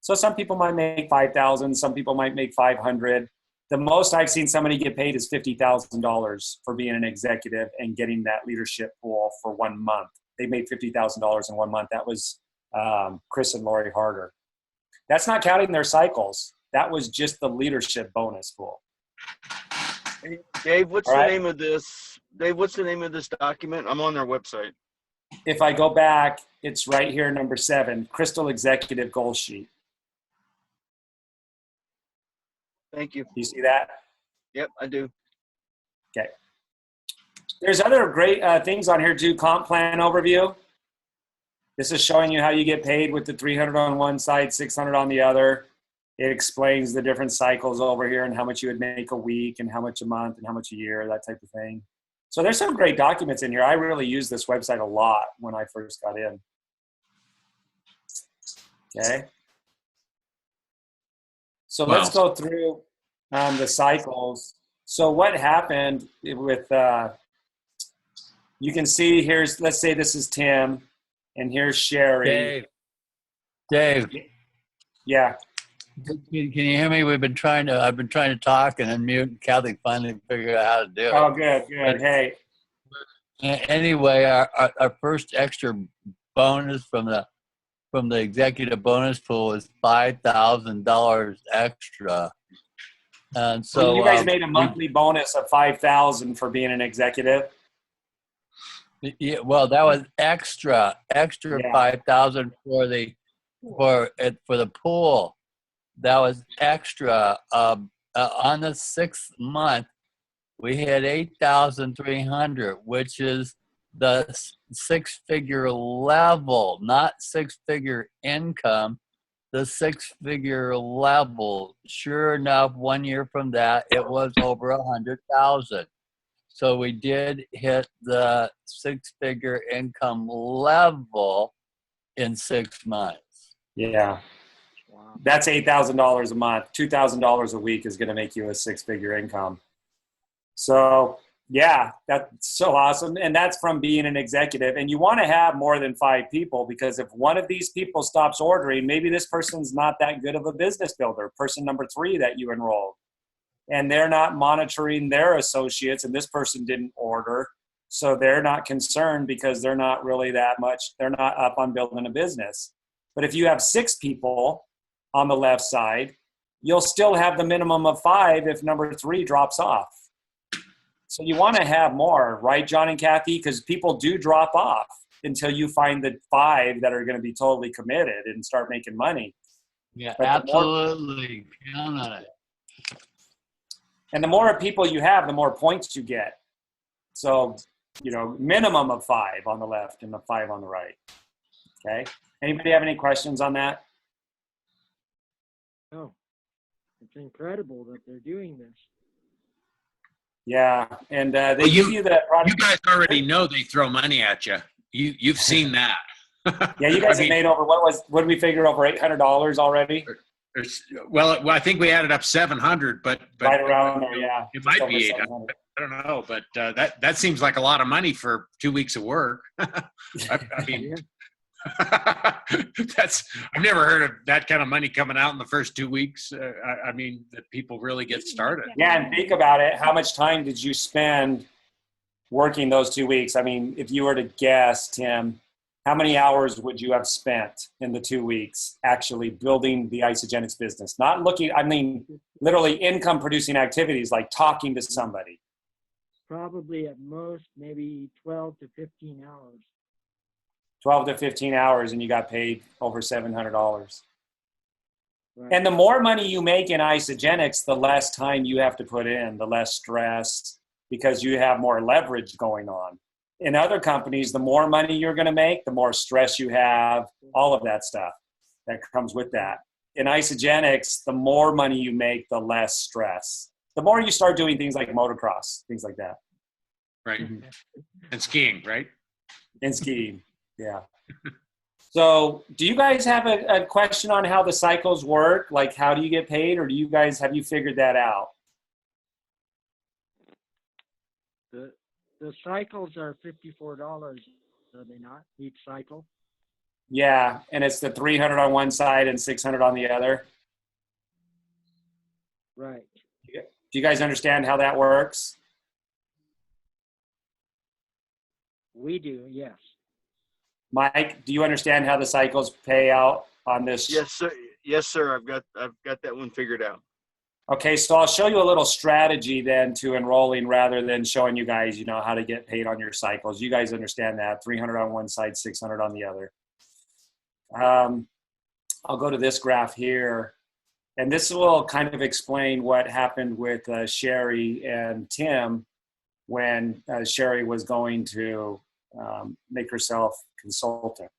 So some people might make 5,000, some people might make 500. The most I've seen somebody get paid is $50,000 for being an executive and getting that leadership pool for 1 month. They made $50,000 in 1 month. That was Chris and Lori Harder. That's not counting their cycles. That was just the leadership bonus pool. Hey, Dave, what's All the right. name of this? Dave, what's the name of this document? I'm on their website. If I go back, it's right here, number 7, Crystal Executive Goal Sheet. Thank you. Do you see that? Yep, I do. Okay. There's other great things on here too. Comp plan overview. This is showing you how you get paid with the 300 on one side, 600 on the other. It explains the different cycles over here and how much you would make a week and how much a month and how much a year, that type of thing. So there's some great documents in here. I really used this website a lot when I first got in. Okay. So Wow. let's go through the cycles. So what happened with, you can see here's, let's say this is Tim, and here's Sherry. Dave, Yeah. can you hear me? I've been trying to talk and unmute, and Kathy finally figured out how to do it. Oh, good, good. Hey. Anyway, our first extra bonus from the executive bonus pool is $5,000 extra, and so So you guys made a monthly bonus of $5,000 for being an executive. Yeah, well, that was extra Yeah. 5,000 for the pool. That was extra. On the 6th month, we had 8,300, which is the 6-figure level, not 6-figure income, the 6-figure level. Sure enough, 1 year from that, it was over 100,000. So we did hit the 6-figure income level in 6 months. Yeah. Wow. That's $8,000 a month. $2,000 a week is going to make you a 6-figure income. So Yeah, that's so awesome. And that's from being an executive. And you want to have more than 5 people, because if one of these people stops ordering, maybe this person's not that good of a business builder, person number 3 that you enrolled. And they're not monitoring their associates, and this person didn't order. So they're not concerned because they're not really that much, they're not up on building a business. But if you have 6 people on the left side, you'll still have the minimum of 5 if number 3 drops off. So you want to have more, right, John and Kathy? Because people do drop off until you find the 5 that are going to be totally committed and start making money. Yeah, But absolutely. Count on it. And the more people you have, the more points you get. So, minimum of 5 on the left and the 5 on the right. Okay. Anybody have any questions on that? Oh, it's incredible that they're doing this. Yeah. And they Well, give you the product. You guys already know they throw money at you. You've seen that. Yeah, you guys have made over, what did we figure, over $800 already? Well, I think we added up 700, but Right around there, yeah. it might Just be over 800. 700. I don't know, but that seems like a lot of money for 2 weeks of work. I mean, I've never heard of that kind of money coming out in the first 2 weeks. I mean, that people really get started. Yeah, and think about it. How much time did you spend working those 2 weeks? I mean, if you were to guess, Tim, how many hours would you have spent in the 2 weeks actually building the Isagenix business? Not looking, I mean, literally income producing activities like talking to somebody. Probably at most maybe 12 to 15 hours. 12 to 15 hours, and you got paid over $700. Right. And the more money you make in Isagenix, the less time you have to put in, the less stress, because you have more leverage going on. In other companies, the more money you're going to make, the more stress you have, all of that stuff that comes with that. In Isagenix, the more money you make, the less stress. The more you start doing things like motocross, things like that. Right. And skiing, right? And skiing, yeah. So do you guys have a question on how the cycles work? Like, how do you get paid, or have you figured that out? The cycles are $54, are they not? Each cycle? Yeah, and it's the 300 on one side and 600 on the other. Right. Do you guys understand how that works? We do, yes. Mike, do you understand how the cycles pay out on this? Yes, sir. Yes, sir. I've got that one figured out. Okay, so I'll show you a little strategy then to enrolling, rather than showing you guys, how to get paid on your cycles. You guys understand that, 300 on one side, 600 on the other. I'll go to this graph here, and this will kind of explain what happened with Sherry and Tim when Sherry was going to make herself consultant,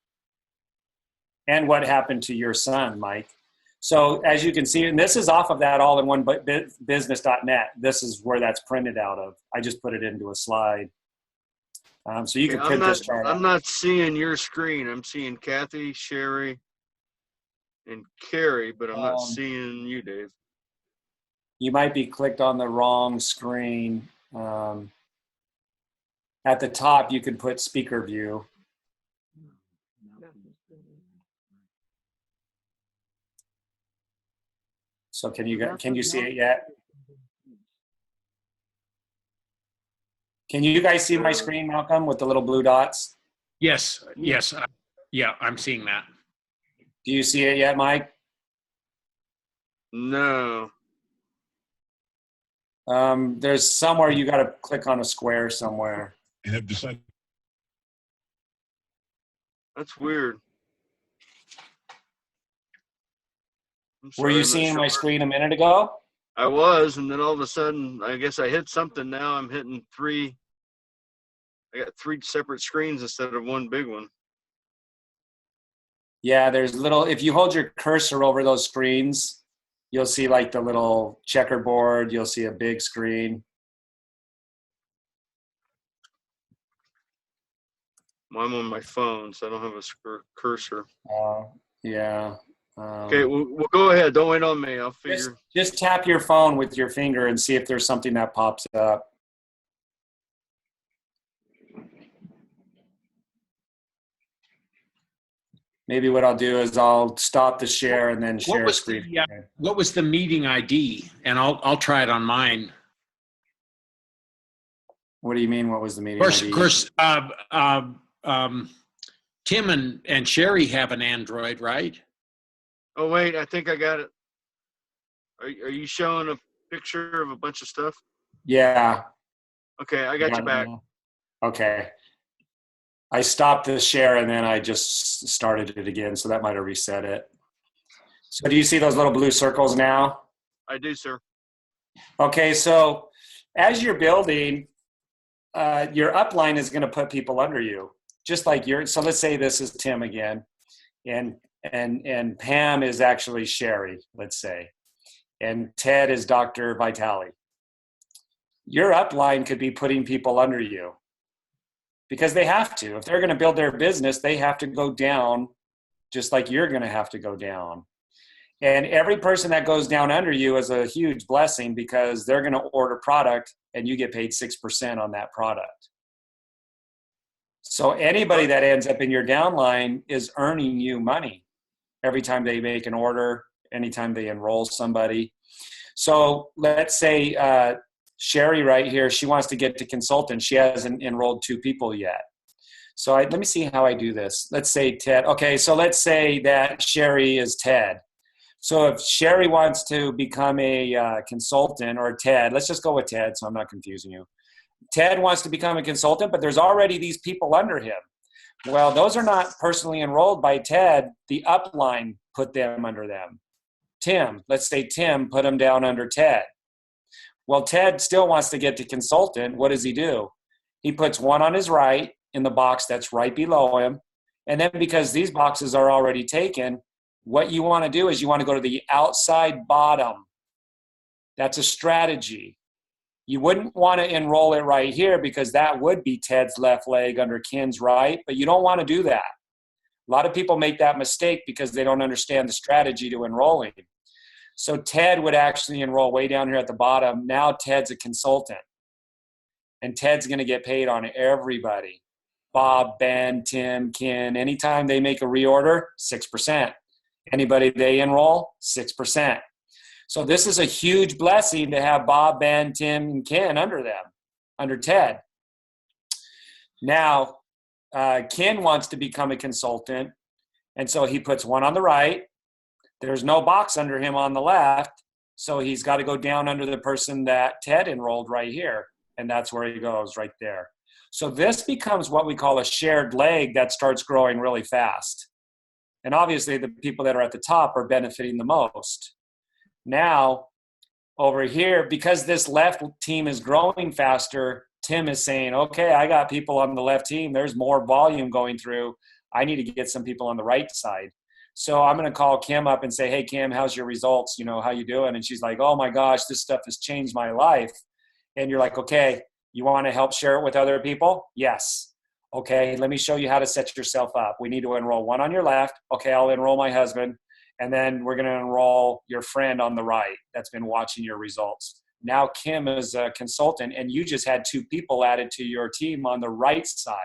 and what happened to your son, Mike. So as you can see, and this is off of that all-in-one business.net. This is where that's printed out of. I just put it into a slide. So you can print this chart out. I'm not seeing your screen. I'm seeing Kathy, Sherry, and Carrie, but I'm not seeing you, Dave. You might be clicked on the wrong screen. At the top, you can put speaker view. So can you see it yet? Can you guys see my screen, Malcolm, with the little blue dots? Yes. Yeah, I'm seeing that. Do you see it yet, Mike? No. There's somewhere you got to click on a square somewhere. And have decided. That's weird. Were you seeing my screen a minute ago? I was, and then all of a sudden, I guess I hit something. Now I'm hitting 3. I got 3 separate screens instead of one big one. Yeah, there's if you hold your cursor over those screens, you'll see like the little checkerboard. You'll see a big screen. I'm on my phone, so I don't have a cursor. Yeah. Okay, we'll go ahead. Don't wait on me. I'll figure. Just tap your phone with your finger and see if there's something that pops up. maybe what I'll do is I'll stop the share and then share was screen. what was the meeting ID? And I'll try it on mine. What do you mean? What was the meeting? Of course, Tim and Sherry have an Android, right? Oh wait, I think I got it. Are you showing a picture of a bunch of stuff? Yeah. Okay, I got you back. Okay. I stopped the share and then I just started it again, so that might have reset it. So do you see those little blue circles now? I do, sir. Okay, so as you're building, your upline is going to put people under you, just like so let's say this is Tim again, and Pam is actually Sherry, let's say, and Ted is Dr. Vitale. Your upline could be putting people under you because they have to. If they're going to build their business, they have to go down just like you're going to have to go down. And every person that goes down under you is a huge blessing because they're going to order product and you get paid 6% on that product. So anybody that ends up in your downline is earning you money every time they make an order, anytime they enroll somebody. So let's say Sherry right here, she wants to get to consultant. She hasn't enrolled 2 people yet. So let me see how I do this. Let's say Ted. Okay, so let's say that Sherry is Ted. So if Sherry wants to become a consultant, or Ted, let's just go with Ted so I'm not confusing you. Ted wants to become a consultant, but there's already these people under him. Well, those are not personally enrolled by Ted. The upline put them under them. Tim, let's say Tim put him down under Ted. Well, Ted still wants to get to consultant. What does he do? He puts one on his right in the box that's right below him. And then because these boxes are already taken, what you want to do is you want to go to the outside bottom. That's a strategy. You wouldn't want to enroll it right here because that would be Ted's left leg under Ken's right, but you don't want to do that. A lot of people make that mistake because they don't understand the strategy to enrolling. So Ted would actually enroll way down here at the bottom. Now Ted's a consultant. And Ted's going to get paid on everybody. Bob, Ben, Tim, Ken. Anytime they make a reorder, 6%. Anybody they enroll, 6%. So this is a huge blessing to have Bob, Ben, Tim, and Ken under them, under Ted. Now, Ken wants to become a consultant, and so he puts one on the right. There's no box under him on the left, so he's got to go down under the person that Ted enrolled right here, and that's where he goes, right there. So this becomes what we call a shared leg that starts growing really fast. And obviously, the people that are at the top are benefiting the most. Now, over here, because this left team is growing faster, Tim is saying, okay, I got people on the left team. There's more volume going through. I need to get some people on the right side. So I'm going to call Kim up and say, hey, Kim, how's your results? You know, how you doing? And she's like, oh, my gosh, this stuff has changed my life. And you're like, okay, you want to help share it with other people? Yes. Okay, let me show you how to set yourself up. We need to enroll one on your left. Okay, I'll enroll my husband. And then we're going to enroll your friend on the right that's been watching your results. Now Kim is a consultant, and you just had 2 people added to your team on the right side.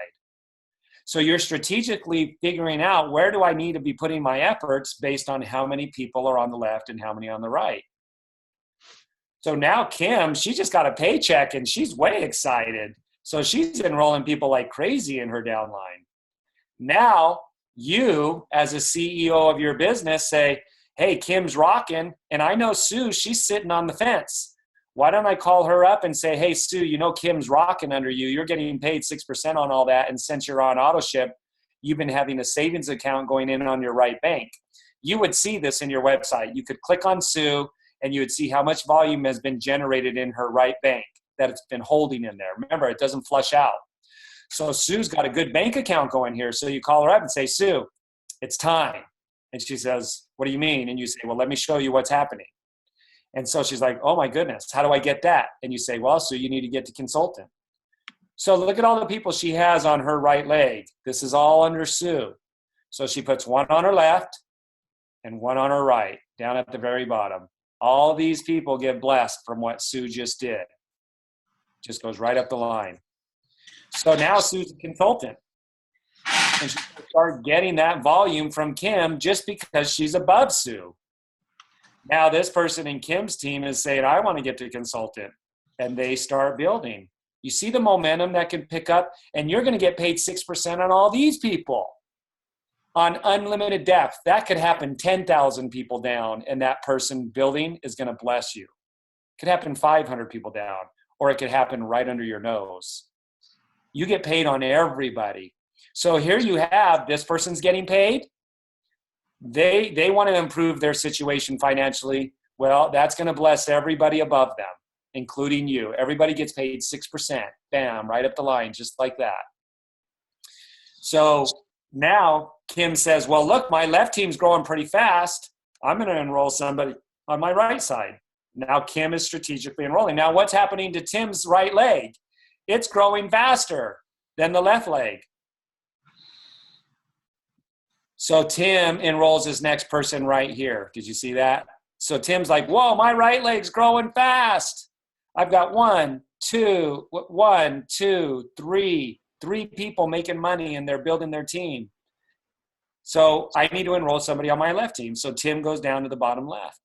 So you're strategically figuring out, where do I need to be putting my efforts based on how many people are on the left and how many on the right. So now Kim, she just got a paycheck and she's way excited. So she's enrolling people like crazy in her downline. Now you, as a CEO of your business, say, hey, Kim's rocking, and I know Sue, she's sitting on the fence. Why don't I call her up and say, hey, Sue, you know Kim's rocking under you. You're getting paid 6% on all that, and since you're on auto ship, you've been having a savings account going in on your right bank. You would see this in your website. You could click on Sue, and you would see how much volume has been generated in her right bank that it's been holding in there. Remember, it doesn't flush out. So Sue's got a good bank account going here. So you call her up and say, Sue, it's time. And she says, what do you mean? And you say, well, let me show you what's happening. And so she's like, oh my goodness, how do I get that? And you say, well, Sue, you need to get to consultant. So look at all the people she has on her right leg. This is all under Sue. So she puts one on her left and one on her right, down at the very bottom. All these people get blessed from what Sue just did. Just goes right up the line. So now Sue's a consultant. And she's going to start getting that volume from Kim just because she's above Sue. Now this person in Kim's team is saying, I want to get to consultant. And they start building. You see the momentum that can pick up, and you're going to get paid 6% on all these people on unlimited depth. That could happen 10,000 people down, and that person building is going to bless you. It could happen 500 people down, or it could happen right under your nose. You get paid on everybody. So here you have this person's getting paid. They want to improve their situation financially. Well, that's going to bless everybody above them, including you. Everybody gets paid 6%. Bam, right up the line, just like that. So now Kim says, well, look, my left team's growing pretty fast. I'm going to enroll somebody on my right side. Now Kim is strategically enrolling. Now what's happening to Tim's right leg? It's growing faster than the left leg. So Tim enrolls his next person right here. Did you see that? So Tim's like, whoa, my right leg's growing fast. I've got one, two, three people making money, and they're building their team. So I need to enroll somebody on my left team. So Tim goes down to the bottom left.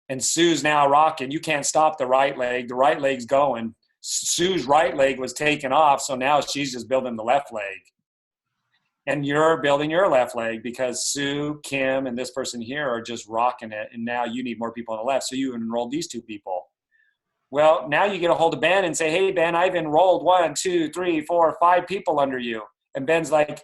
And Sue's now rocking. You can't stop the right leg. The right leg's going. Sue's right leg was taken off, so now she's just building the left leg. And you're building your left leg because Sue, Kim, and this person here are just rocking it. And now you need more people on the left. So you enrolled these two people. Well, now you get a hold of Ben and say, hey, Ben, I've enrolled 1, 2, 3, 4, 5 people under you. And Ben's like,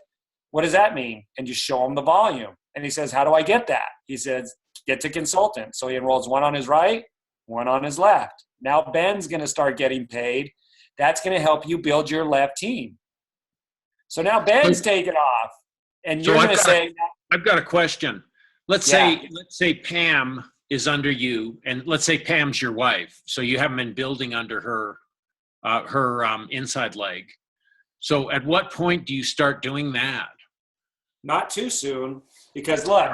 what does that mean? And you show him the volume. And he says, how do I get that? He says, get to consultant. So he enrolls one on his right, one on his left. Now Ben's going to start getting paid. That's going to help you build your left team. So now Ben's taking off, and you're going to say, I've got a question. Let's say Pam is under you, and let's say Pam's your wife. So you haven't been building under her inside leg. So at what point do you start doing that? not too soon, because look,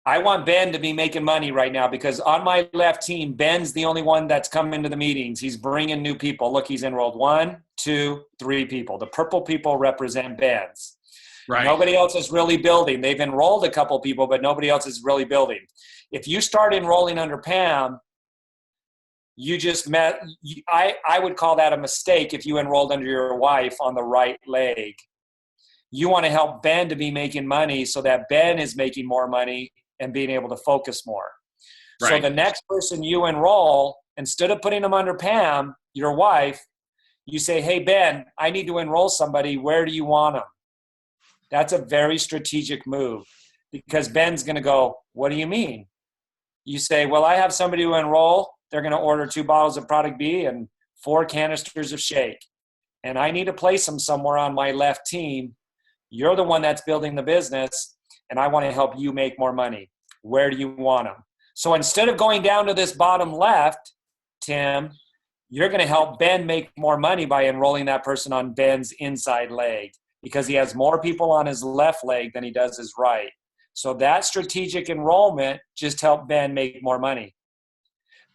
I want Ben to be making money right now, because on my left team, Ben's the only one that's coming to the meetings. He's bringing new people. Look, he's enrolled 1, 2, 3 people. The purple people represent Ben's. Right. Nobody else is really building. They've enrolled a couple people, but nobody else is really building. If you start enrolling under Pam, you just met, I would call that a mistake if you enrolled under your wife on the right leg. You want to help Ben to be making money so that Ben is making more money and being able to focus more. Right. So the next person you enroll, instead of putting them under Pam, your wife, you say, hey, Ben, I need to enroll somebody. Where do you want them? That's a very strategic move, because Ben's going to go, what do you mean? You say, well, I have somebody to enroll. They're going to order 2 bottles of product B and 4 canisters of shake. And I need to place them somewhere on my left team. You're the one that's building the business, and I want to help you make more money. Where do you want them? So instead of going down to this bottom left, Tim, you're going to help Ben make more money by enrolling that person on Ben's inside leg, because he has more people on his left leg than he does his right. So that strategic enrollment just helped Ben make more money.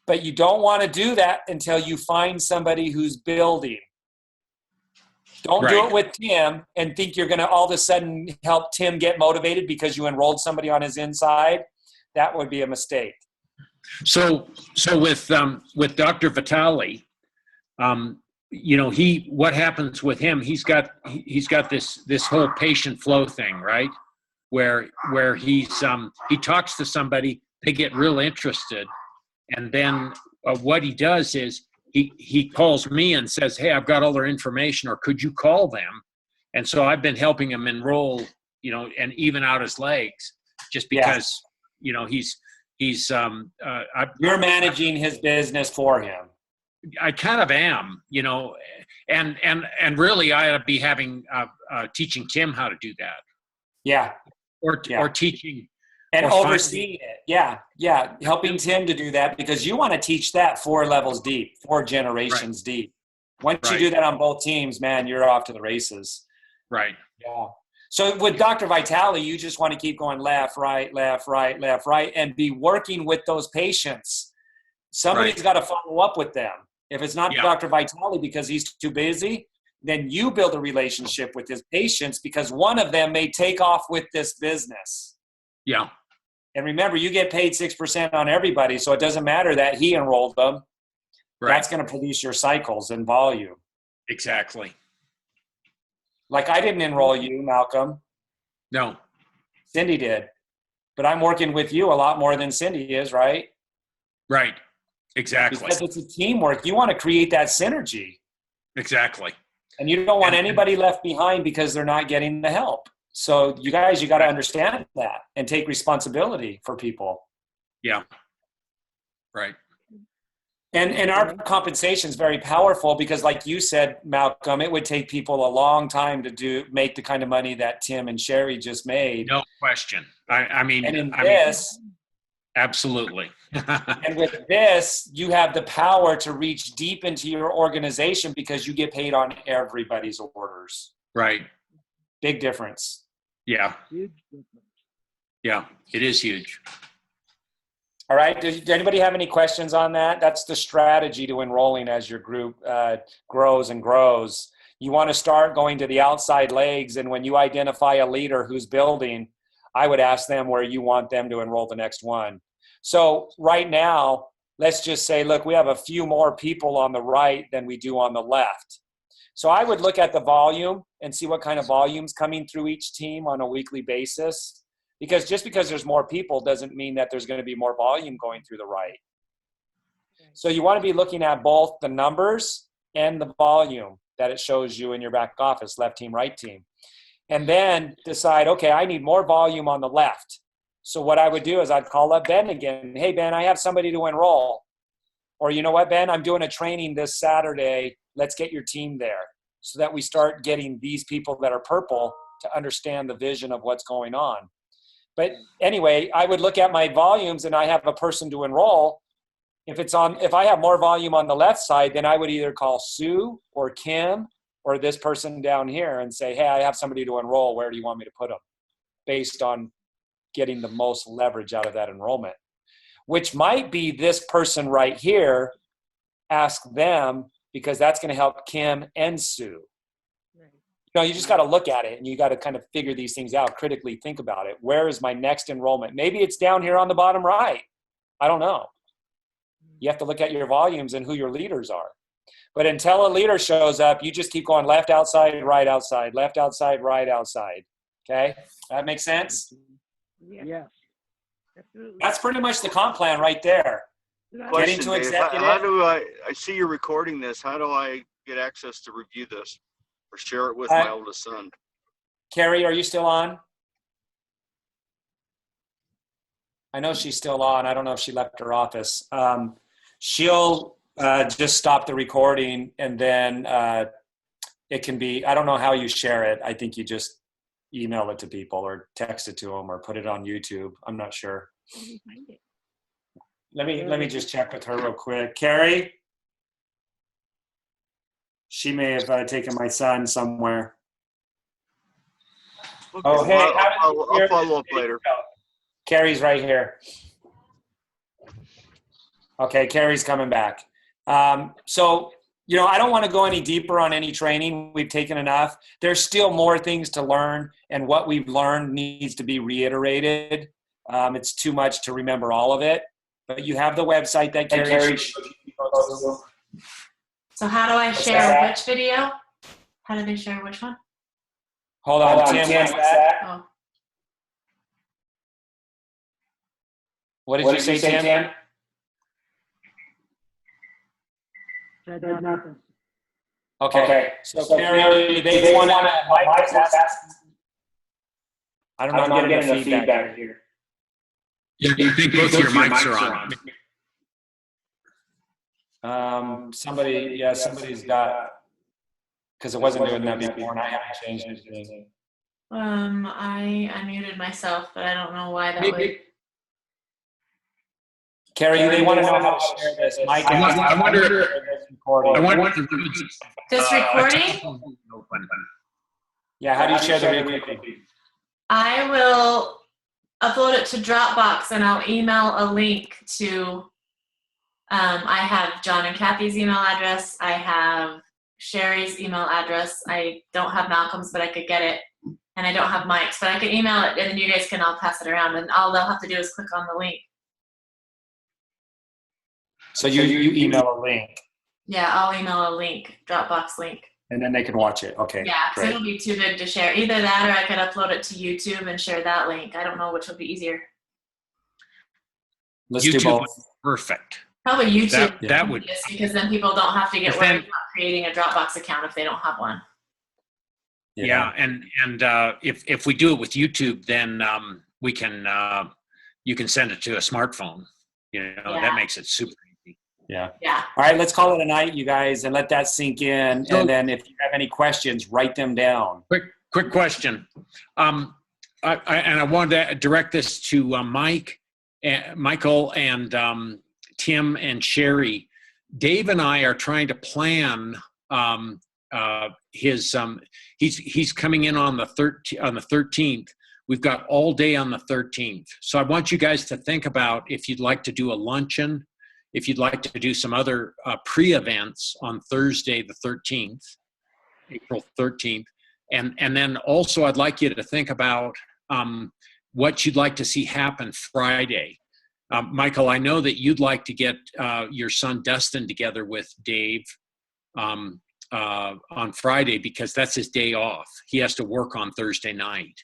But you don't want to do that until you find somebody who's building. Don't do it with Tim and think you're going to all of a sudden help Tim get motivated because you enrolled somebody on his inside. That would be a mistake. So with Dr. Vitale, you know, what happens with him? He's got this whole patient flow thing, right? Where he talks to somebody, they get real interested, and then what he does is he calls me and says, hey, I've got all their information, or could you call them? And so I've been helping him enroll, you know, and even out his legs, just because, you know, you're managing his business for him. I kind of am, you know, and really I ought to be teaching Tim how to do that. Yeah. Or teaching. And overseeing it. Yeah. Helping Tim to do that, because you want to teach that 4 levels deep, 4 generations deep. Once you do that on both teams, man, you're off to the races. Right. Yeah. So with Dr. Vitale, you just want to keep going left, right, and be working with those patients. Somebody's got to follow up with them. If it's not Dr. Vitale because he's too busy, then you build a relationship with his patients because one of them may take off with this business. Yeah. And remember, you get paid 6% on everybody, so it doesn't matter that he enrolled them. Right. That's going to produce your cycles and volume. Exactly. Like I didn't enroll you, Malcolm. No. Cindy did. But I'm working with you a lot more than Cindy is, right? Right. Exactly. Because it's a teamwork. You want to create that synergy. Exactly. And you don't want anybody left behind because they're not getting the help. So you got to understand that and take responsibility for people. Yeah. Right. And our compensation is very powerful because like you said, Malcolm, it would take people a long time to make the kind of money that Tim and Sherry just made. No question. I mean, absolutely. And with this, you have the power to reach deep into your organization because you get paid on everybody's orders. Right. Big difference. Yeah. Huge difference. Yeah. It is huge. All right. Does anybody have any questions on that? That's the strategy to enrolling as your group grows and grows. You want to start going to the outside legs. And when you identify a leader who's building, I would ask them where you want them to enroll the next one. So right now, let's just say, look, we have a few more people on the right than we do on the left. So I would look at the volume and see what kind of volume's coming through each team on a weekly basis. Because just because there's more people doesn't mean that there's going to be more volume going through the right. So you want to be looking at both the numbers and the volume that it shows you in your back office, left team, right team. And then decide, okay, I need more volume on the left. So what I would do is I'd call up Ben again. Hey, Ben, I have somebody to enroll. Or you know what, Ben, I'm doing a training this Saturday. Let's get your team there so that we start getting these people that are purple to understand the vision of what's going on. But anyway, I would look at my volumes and I have a person to enroll. If I have more volume on the left side, then I would either call Sue or Kim or this person down here and say, hey, I have somebody to enroll. Where do you want me to put them? Based on getting the most leverage out of that enrollment, which might be this person right here. Ask them because that's going to help Kim and Sue. You just got to look at it and you got to kind of figure these things out, critically think about it. Where is my next enrollment? Maybe it's down here on the bottom right. I don't know. You have to look at your volumes and who your leaders are. But until a leader shows up, you just keep going left outside, right outside, left outside, right outside. Okay? That makes sense? Yes. Absolutely. That's pretty much the comp plan right there. Getting to Dave, executive. how do I see you're recording this. How do I get access to review this or share it with my oldest son? Carrie, are you still on? I know she's still on. I don't know if she left her office. She'll just stop the recording and then it can be, I don't know how you share it. I think you just email it to people or text it to them or put it on YouTube. I'm not sure. Let me just check with her real quick. Carrie? She may have taken my son somewhere. Okay, Oh, hey, I'll follow up later. Carrie's right here. Okay, Carrie's coming back. So, I don't want to go any deeper on any training. We've taken enough. There's still more things to learn, and what we've learned needs to be reiterated. It's too much to remember all of it. But you have the website that Carrie. So how do I share which video? How do they share which one? Hold on, Tim. What's that? Oh. What did you say, Tim? Said nothing. Okay. So Carrie, they want to mic test. I don't know. I'm getting the feedback here. Yeah, I think both your mics are on. Somebody's got, because it wasn't doing that before and I haven't changed anything. I unmuted myself, but I don't know why that would. Carrie, they want to know how to share this. Mike, I wonder. This recording? Yeah, how do you share the recording? I will upload it to Dropbox and I'll email a link to, I have John and Kathy's email address. I have Sherry's email address. I don't have Malcolm's, but I could get it. And I don't have Mike's, but I could email it, and then you guys can all pass it around, and all they'll have to do is click on the link. So you email a link, Yeah, I'll email a link, Dropbox link. and then they can watch it. Okay. Yeah, so great. it'll be too big to share. Either that, or I could upload it to YouTube and share that link. I don't know which would be easier. Let's YouTube do both. was perfect. Probably YouTube. That would. Just because then people don't have to get But worried then- about creating a Dropbox account if they don't have one. Yeah, and if we do it with YouTube, then we can you can send it to a smartphone. You know, Yeah. that makes it super easy. Yeah. Yeah. All right, let's call it a night, you guys, and let that sink in. So- And then if you have any questions, write them down. Quick question. I wanted to direct this to Michael and Tim and Sherry. Dave and I are trying to plan he's coming in on the 13th. We've got all day on the 13th. So I want you guys to think about if you'd like to do a luncheon, if you'd like to do some other pre-events on Thursday the 13th, April 13th. And then also I'd like you to think about what you'd like to see happen Friday. Michael, I know that you'd like to get your son Dustin together with Dave on Friday because that's his day off. He has to work on Thursday night.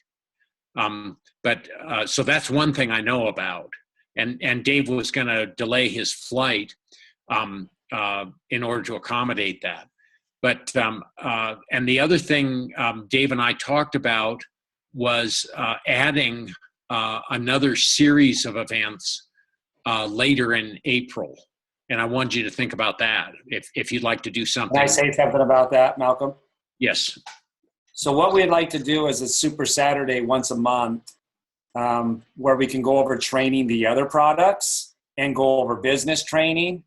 So that's one thing I know about. And Dave was going to delay his flight in order to accommodate that. But and the other thing Dave and I talked about was adding another series of events later in April. And I wanted you to think about that if you'd like to do something. Can I say something about that, Malcolm? Yes. So what we'd like to do is a Super Saturday once a month where we can go over training the other products and go over business training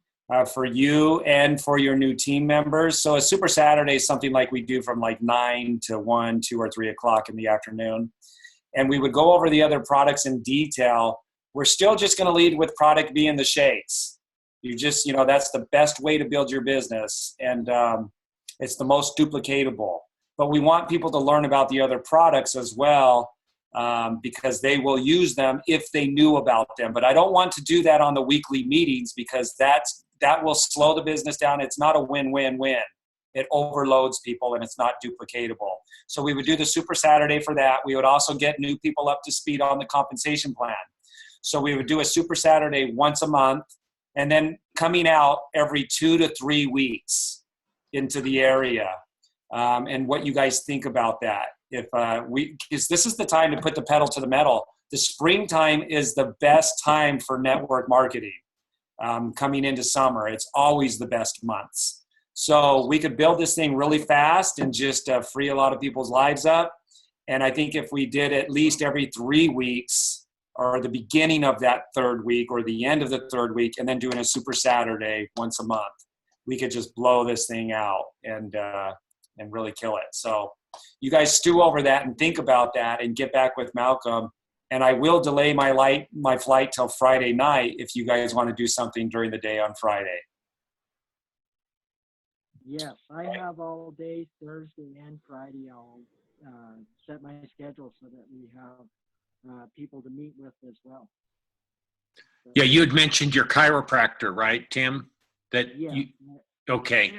for you and for your new team members. So a Super Saturday is something like we do from like 9 to 1, 2, or 3 o'clock in the afternoon. And we would go over the other products in detail. We're still just going to lead with product B and the shakes. You just, that's the best way to build your business. And it's the most duplicatable. But we want people to learn about the other products as well because they will use them if they knew about them. But I don't want to do that on the weekly meetings because that will slow the business down. It's not a win-win-win. It overloads people and it's not duplicatable. So we would do the Super Saturday for that. We would also get new people up to speed on the compensation plan. So we would do a Super Saturday once a month and then coming out every 2 to 3 weeks into the area. And what you guys think about that. Because this is the time to put the pedal to the metal. The springtime is the best time for network marketing. Coming into summer, it's always the best months. So we could build this thing really fast and just free a lot of people's lives up. And I think if we did at least every 3 weeks or the beginning of that 3rd week or the end of the 3rd week and then doing a Super Saturday once a month, we could just blow this thing out and really kill it. So you guys stew over that and think about that and get back with Malcolm. And I will delay my flight till Friday night if you guys want to do something during the day on Friday. Yes, I have all day Thursday and Friday. I'll set my schedule so that we have people to meet with as well. Yeah, you had mentioned your chiropractor, right, Tim? Yeah. Okay.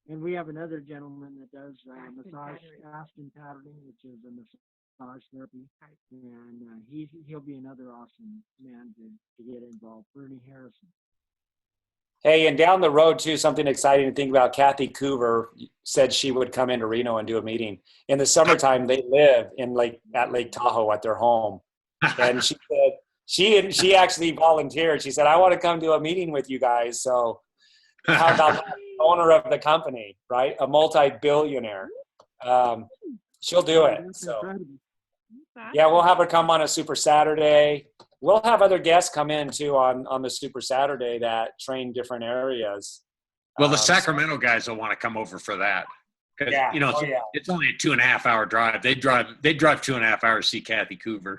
And we have another gentleman that does massage Aspen patterning, which is a massage therapy, and he'll be another awesome man to get involved. Bernie Harrison. Hey, and down the road too, something exciting to think about. Kathy Coover said she would come into Reno and do a meeting. In the summertime, they live at Lake Tahoe at their home, and she said she actually volunteered. She said, "I want to come to a meeting with you guys." So, how about that? Owner of the company, right? A multi-billionaire. She'll do it. That's So, incredible. yeah, we'll have her come on a Super Saturday. We'll have other guests come in too on the Super Saturday that train different areas. Well, the Sacramento guys will want to come over for that. Because, Yeah. It's only a 2.5 hour drive. They drive 2.5 hours to see Kathy Coover.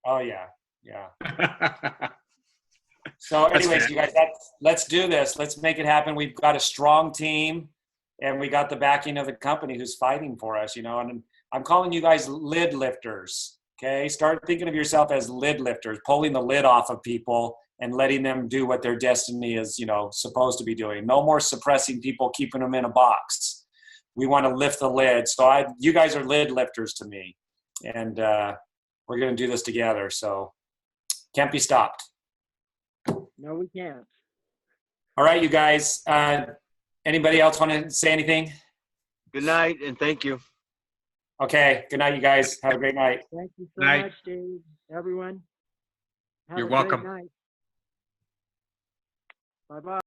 Oh yeah. So anyways, you guys, let's do this. Let's make it happen. We've got a strong team. and we got the backing of the company who's fighting for us, and I'm calling you guys lid lifters. Okay. Start thinking of yourself as lid lifters, pulling the lid off of people and letting them do what their destiny is, supposed to be doing. No more suppressing people, keeping them in a box. We want to lift the lid. So you guys are lid lifters to me, and we're going to do this together. So can't be stopped. No, we can't. All right, you guys. Anybody else want to say anything? Good night and thank you. Okay. Good night, you guys. Have a great night. Thank you so Night. much, Dave. Everyone. Have You're a great welcome. night. Bye-bye.